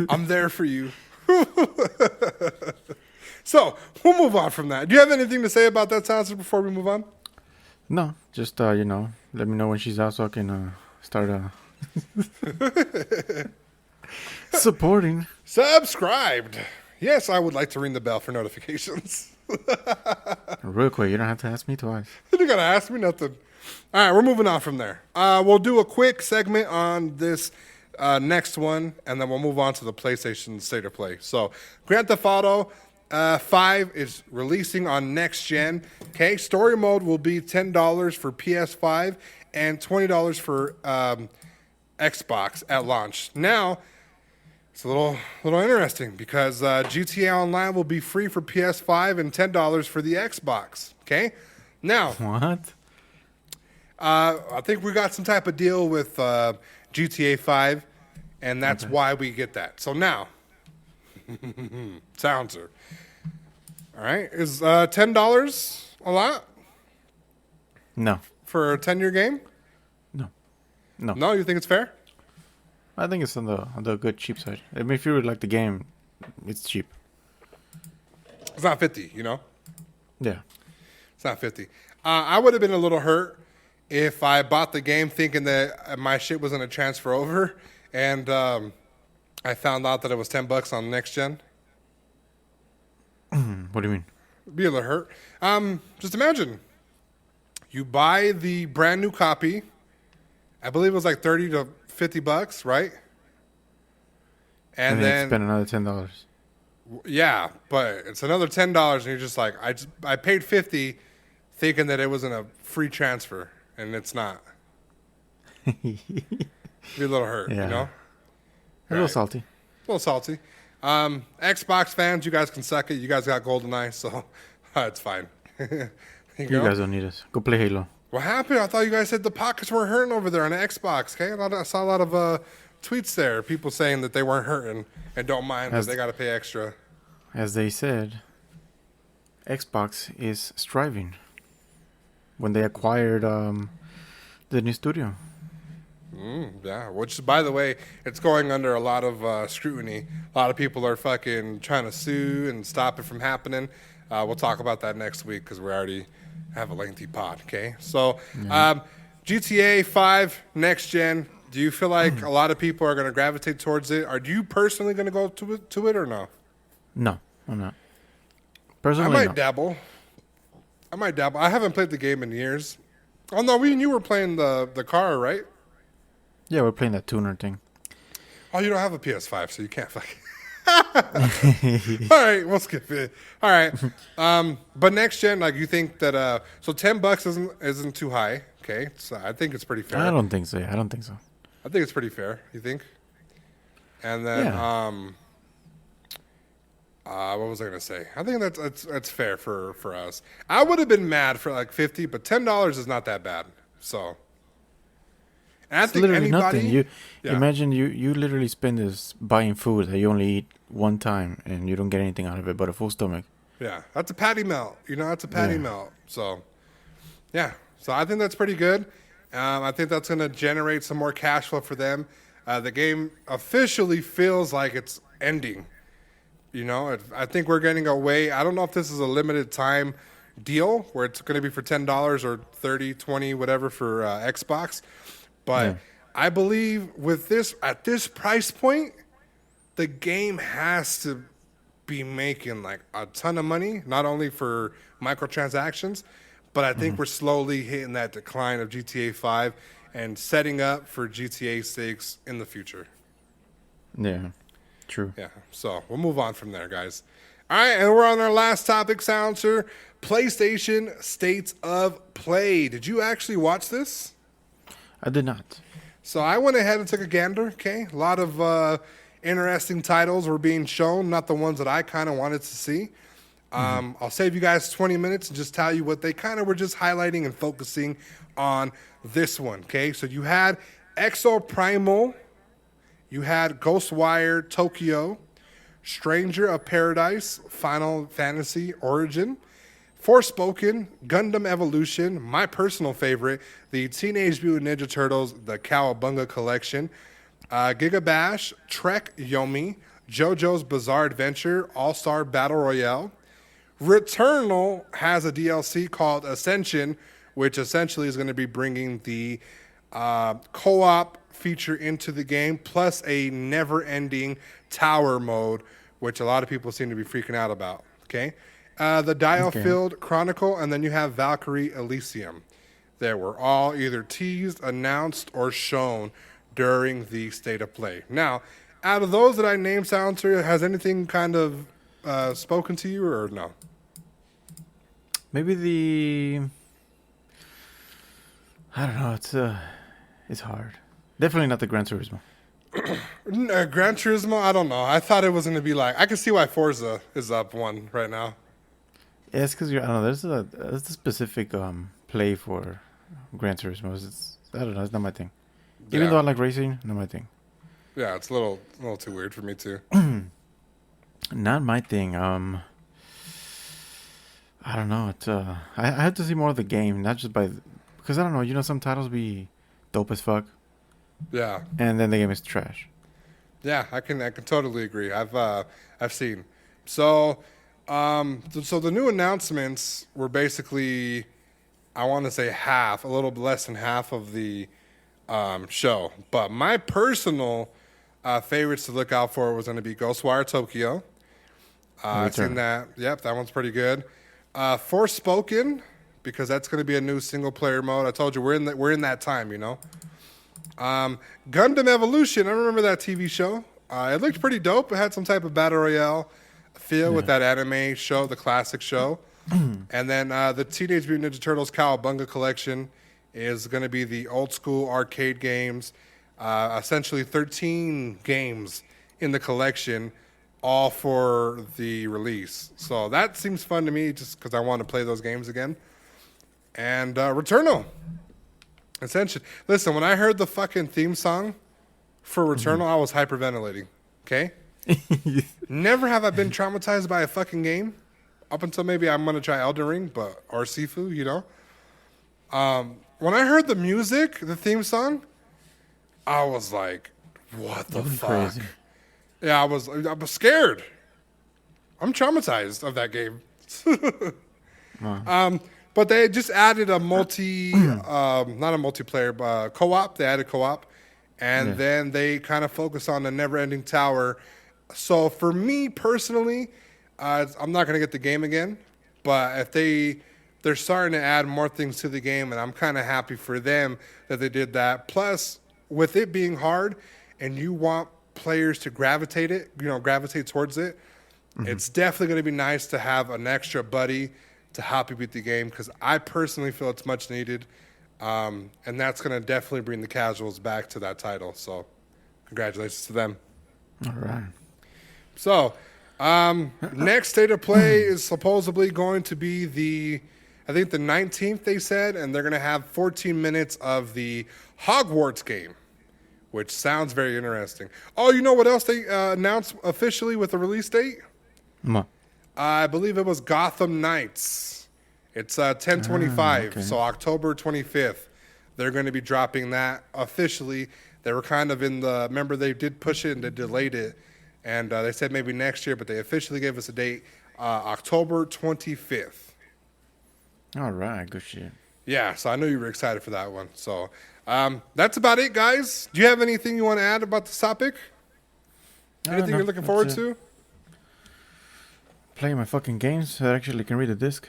I'm there for you. So, we'll move on from that. Do you have anything to say about that, Silencer, before we move on? No, just, you know, let me know when she's out so I can start supporting. Subscribed. Yes, I would like to ring the bell for notifications. Real quick, you don't have to ask me twice. You gotta ask me nothing. All right, we're moving on from there. We'll do a quick segment on this next one, and then we'll move on to the PlayStation State of Play. So, Grand Theft Auto 5 is releasing on next gen. Okay, story mode will be $10 for PS5 and $20 for Xbox at launch. Now, it's a little interesting because GTA Online will be free for PS5 and $10 for the Xbox. Okay, now What? I think we got some type of deal with GTA 5, and that's why we get that. So now, Soundser. All right, is $10 a lot No. for a 10-year game? No. No, you think it's fair? I think it's on the good cheap side. I mean, if you really like the game, it's cheap. It's not 50, you know? Yeah. It's not 50. I would have been a little hurt if I bought the game thinking that my shit was going to transfer over, and I found out that it was $10 on next gen. What do you mean? Be a little hurt. Just imagine you buy the brand new copy. I believe it was like $30 to $50, right? And then spend another $10. yeah, but it's another $10, and you're just like, I paid $50, thinking that it was in a free transfer, and it's not. Be a little hurt, Yeah. you know. A little Right. salty. A little salty. Xbox fans, you guys can suck it. You guys got GoldenEye, so it's fine. You guys don't need us. Go play Halo. What happened? I thought you guys said the pockets weren't hurting over there on the Xbox. Okay, I saw a lot of tweets there, people saying that they weren't hurting and don't mind because they got to pay extra. As they said, Xbox is striving when they acquired the new studio. Yeah, which, by the way, it's going under a lot of scrutiny. A lot of people are fucking trying to sue and stop it from happening. We'll talk about that next week because we already have a lengthy pod, okay? So, GTA 5 next gen, do you feel like a lot of people are going to gravitate towards it? Are you personally going to go to it or no? No, I'm not. I Personally, might no. dabble. I haven't played the game in years. Oh, no, we and you were playing the car, right? Yeah, we're playing that tuner thing. Oh, you don't have a PS5, so you can't fucking... All right, we'll skip it. All right, but next gen, like you think that so $10 isn't too high. Okay, so I think it's pretty fair. I don't think so. Yeah, I don't think so. I think it's pretty fair. You think? And then what was I gonna say? I think that's fair for us. I would have been mad for like 50, but $10 is not that bad. So, and I It's think literally anybody. nothing. You Yeah. imagine you literally spend this buying food that you only eat one time and you don't get anything out of it but a full stomach. Yeah, that's a patty melt. You know, that's a patty Yeah. melt. So, yeah. So I think that's pretty good. I think that's going to generate some more cash flow for them. The game officially feels like it's ending. You know, I think we're getting away. I don't know if this is a limited time deal where it's going to be for $10 or 30, 20, whatever for Xbox. But Yeah. I believe with this, at this price point, the game has to be making like a ton of money, not only for microtransactions, but I think we're slowly hitting that decline of GTA 5 and setting up for GTA 6 in the future. Yeah, true. Yeah, so we'll move on from there, guys. All right, and we're on our last topic, Silencer. PlayStation States of Play. Did you actually watch this? I did not. So I went ahead and took a gander, okay? A lot of interesting titles were being shown, not the ones that I kind of wanted to see. I'll save you guys 20 minutes and just tell you what they kind of were just highlighting and focusing on this one, okay? So you had Exo Primal, you had Ghostwire Tokyo, Stranger of Paradise, Final Fantasy Origin, Forspoken, Gundam Evolution, my personal favorite, the Teenage Mutant Ninja Turtles, the Cowabunga Collection, Giga Bash, Trek Yomi, JoJo's Bizarre Adventure, All-Star Battle Royale. Returnal has a DLC called Ascension, which essentially is going to be bringing the co-op feature into the game, plus a never-ending tower mode, which a lot of people seem to be freaking out about. Okay, the Dial-Filled Chronicle, and then you have Valkyrie Elysium. That were all either teased, announced, or shown during the State of Play. Now, out of those that I named, Silencer, has anything kind of spoken to you or no? Maybe I don't know. It's hard. Definitely not the Gran Turismo. Gran Turismo, I don't know. I thought it was going to be like, I can see why Forza is up one right now. Yeah, it's because I don't know. There's a specific play for Gran Turismo. I don't know. It's not my thing. Even Yeah. though I like racing, not my thing. Yeah, it's a little too weird for me too. Not my thing. I don't know. It's I had to see more of the game, not just because I don't know. You know, some titles be dope as fuck, Yeah. and then the game is trash. Yeah, I can totally agree. I've seen. So the new announcements were basically, I want to say a little less than half of the show. But my personal favorites to look out for was going to be Ghostwire Tokyo. I've seen that. Yep, that one's pretty good. Forspoken, because that's going to be a new single player mode. I told you we're in that time, you know. Gundam Evolution, I remember that TV show. It looked pretty dope. It had some type of battle royale feel with that anime show, the classic show. And then the Teenage Mutant Ninja Turtles Cowabunga Collection is going to be the old school arcade games. Essentially 13 games in the collection, all for the release. So that seems fun to me just because I want to play those games again. And Returnal. Essentially, listen, when I heard the fucking theme song for Returnal, I was hyperventilating. Okay? Never have I been traumatized by a fucking game up until maybe I'm going to try Elden Ring or Sifu, you know? When I heard the music, the theme song, I was like, what the fuck? Crazy. Yeah, I was scared. I'm traumatized of that game. But they just added a not a multiplayer, but co-op. They added co-op. And then they kind of focus on the never-ending tower. So for me personally, I'm not going to get the game again. But if they're starting to add more things to the game, and I'm kind of happy for them that they did that. Plus, with it being hard, and you want players to gravitate towards it. It's definitely going to be nice to have an extra buddy to help you beat the game, because I personally feel it's much needed. And that's going to definitely bring the casuals back to that title. So congratulations to them. All right. So next state of play is supposedly going to be I think the 19th, they said, and they're going to have 14 minutes of the Hogwarts game, which sounds very interesting. Oh, you know what else they announced officially with the release date? Ma. I believe it was Gotham Knights. It's 10/25, okay. so October 25th. They're going to be dropping that officially. They were kind of remember they did push it and they delayed it, and they said maybe next year, but they officially gave us a date, October 25th. All right, good shit. Yeah, so I knew you were excited for that one. So that's about it, guys. Do you have anything you want to add about this topic? Anything No, you're looking forward that's to? Playing my fucking games so I actually can read a disc.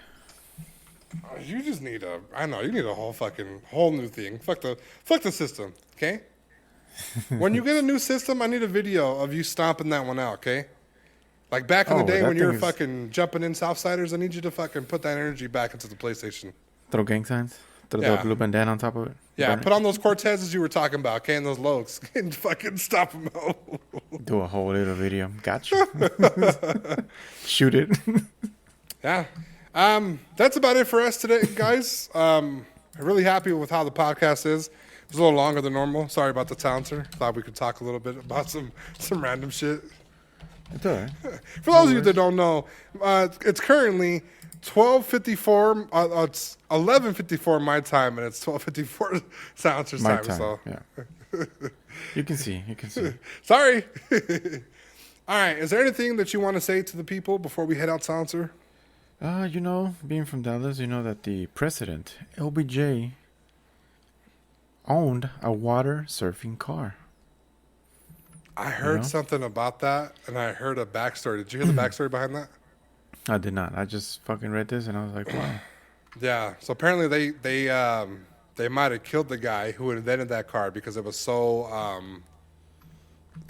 You just need you need a whole new thing. Fuck the system, okay? When you get a new system, I need a video of you stomping that one out, okay? Like back in the day that when you were thing is- fucking jumping in Southsiders, I need you to fucking put that energy back into the PlayStation. Throw gang signs. Throw Yeah. the blue bandana on top of it. Yeah, Burn it. put on those Cortezes you were talking about, okay, and those Logs, and fucking stop them out. Do a whole little video. Gotcha. Shoot it. Yeah. That's about it for us today, guys. I'm really happy with how the podcast is. It was a little longer than normal. Sorry about the silencer. Thought we could talk a little bit about some random shit. It's all right. For those of you that don't know, it's currently 12:54. It's 11:54 my time, and it's 12:54 silencer's My time. time. So Yeah. You can see. You can see. sorry. All right. Is there anything that you want to say to the people before we head out, silencer? Being from Dallas, you know that the president, LBJ, owned a water surfing car. I heard know? something about that, and I heard a backstory. Did you hear the backstory behind that? I did not. I just fucking read this and I was like, wow. Yeah. So apparently they might have killed the guy who invented that car because it was so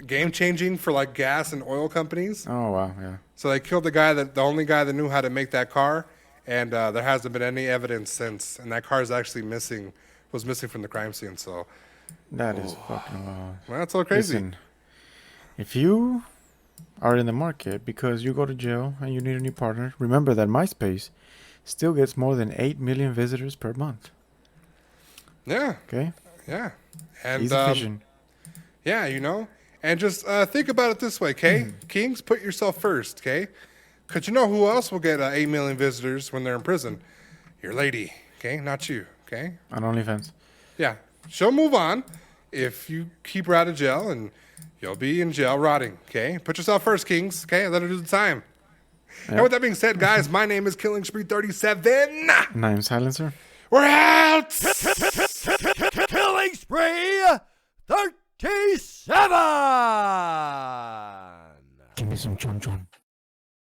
game changing for like gas and oil companies. Oh, wow. Yeah. So they killed the only guy that knew how to make that car, and there hasn't been any evidence since. And that car is actually was missing from the crime scene. So That is fucking wild. well, that's so crazy. Listen, if you are in the market because you go to jail and you need a new partner, remember that MySpace still gets more than 8 million visitors per month. Yeah. Okay? Yeah. And Easy fishing. yeah, and just think about it this way, okay? Kings, put yourself first, okay? Because you know who else will get 8 million visitors when they're in prison? Your lady, okay? Not you, okay? On OnlyFans. Yeah. She'll move on if you keep her out of jail, and you'll be in jail rotting, okay? Put yourself first, Kings, okay? Let her do the time. And with that being said, guys, my name is Killing Spree 37. And I'm Silencer. We're out! Killing Spree 37! Give me some chon chon.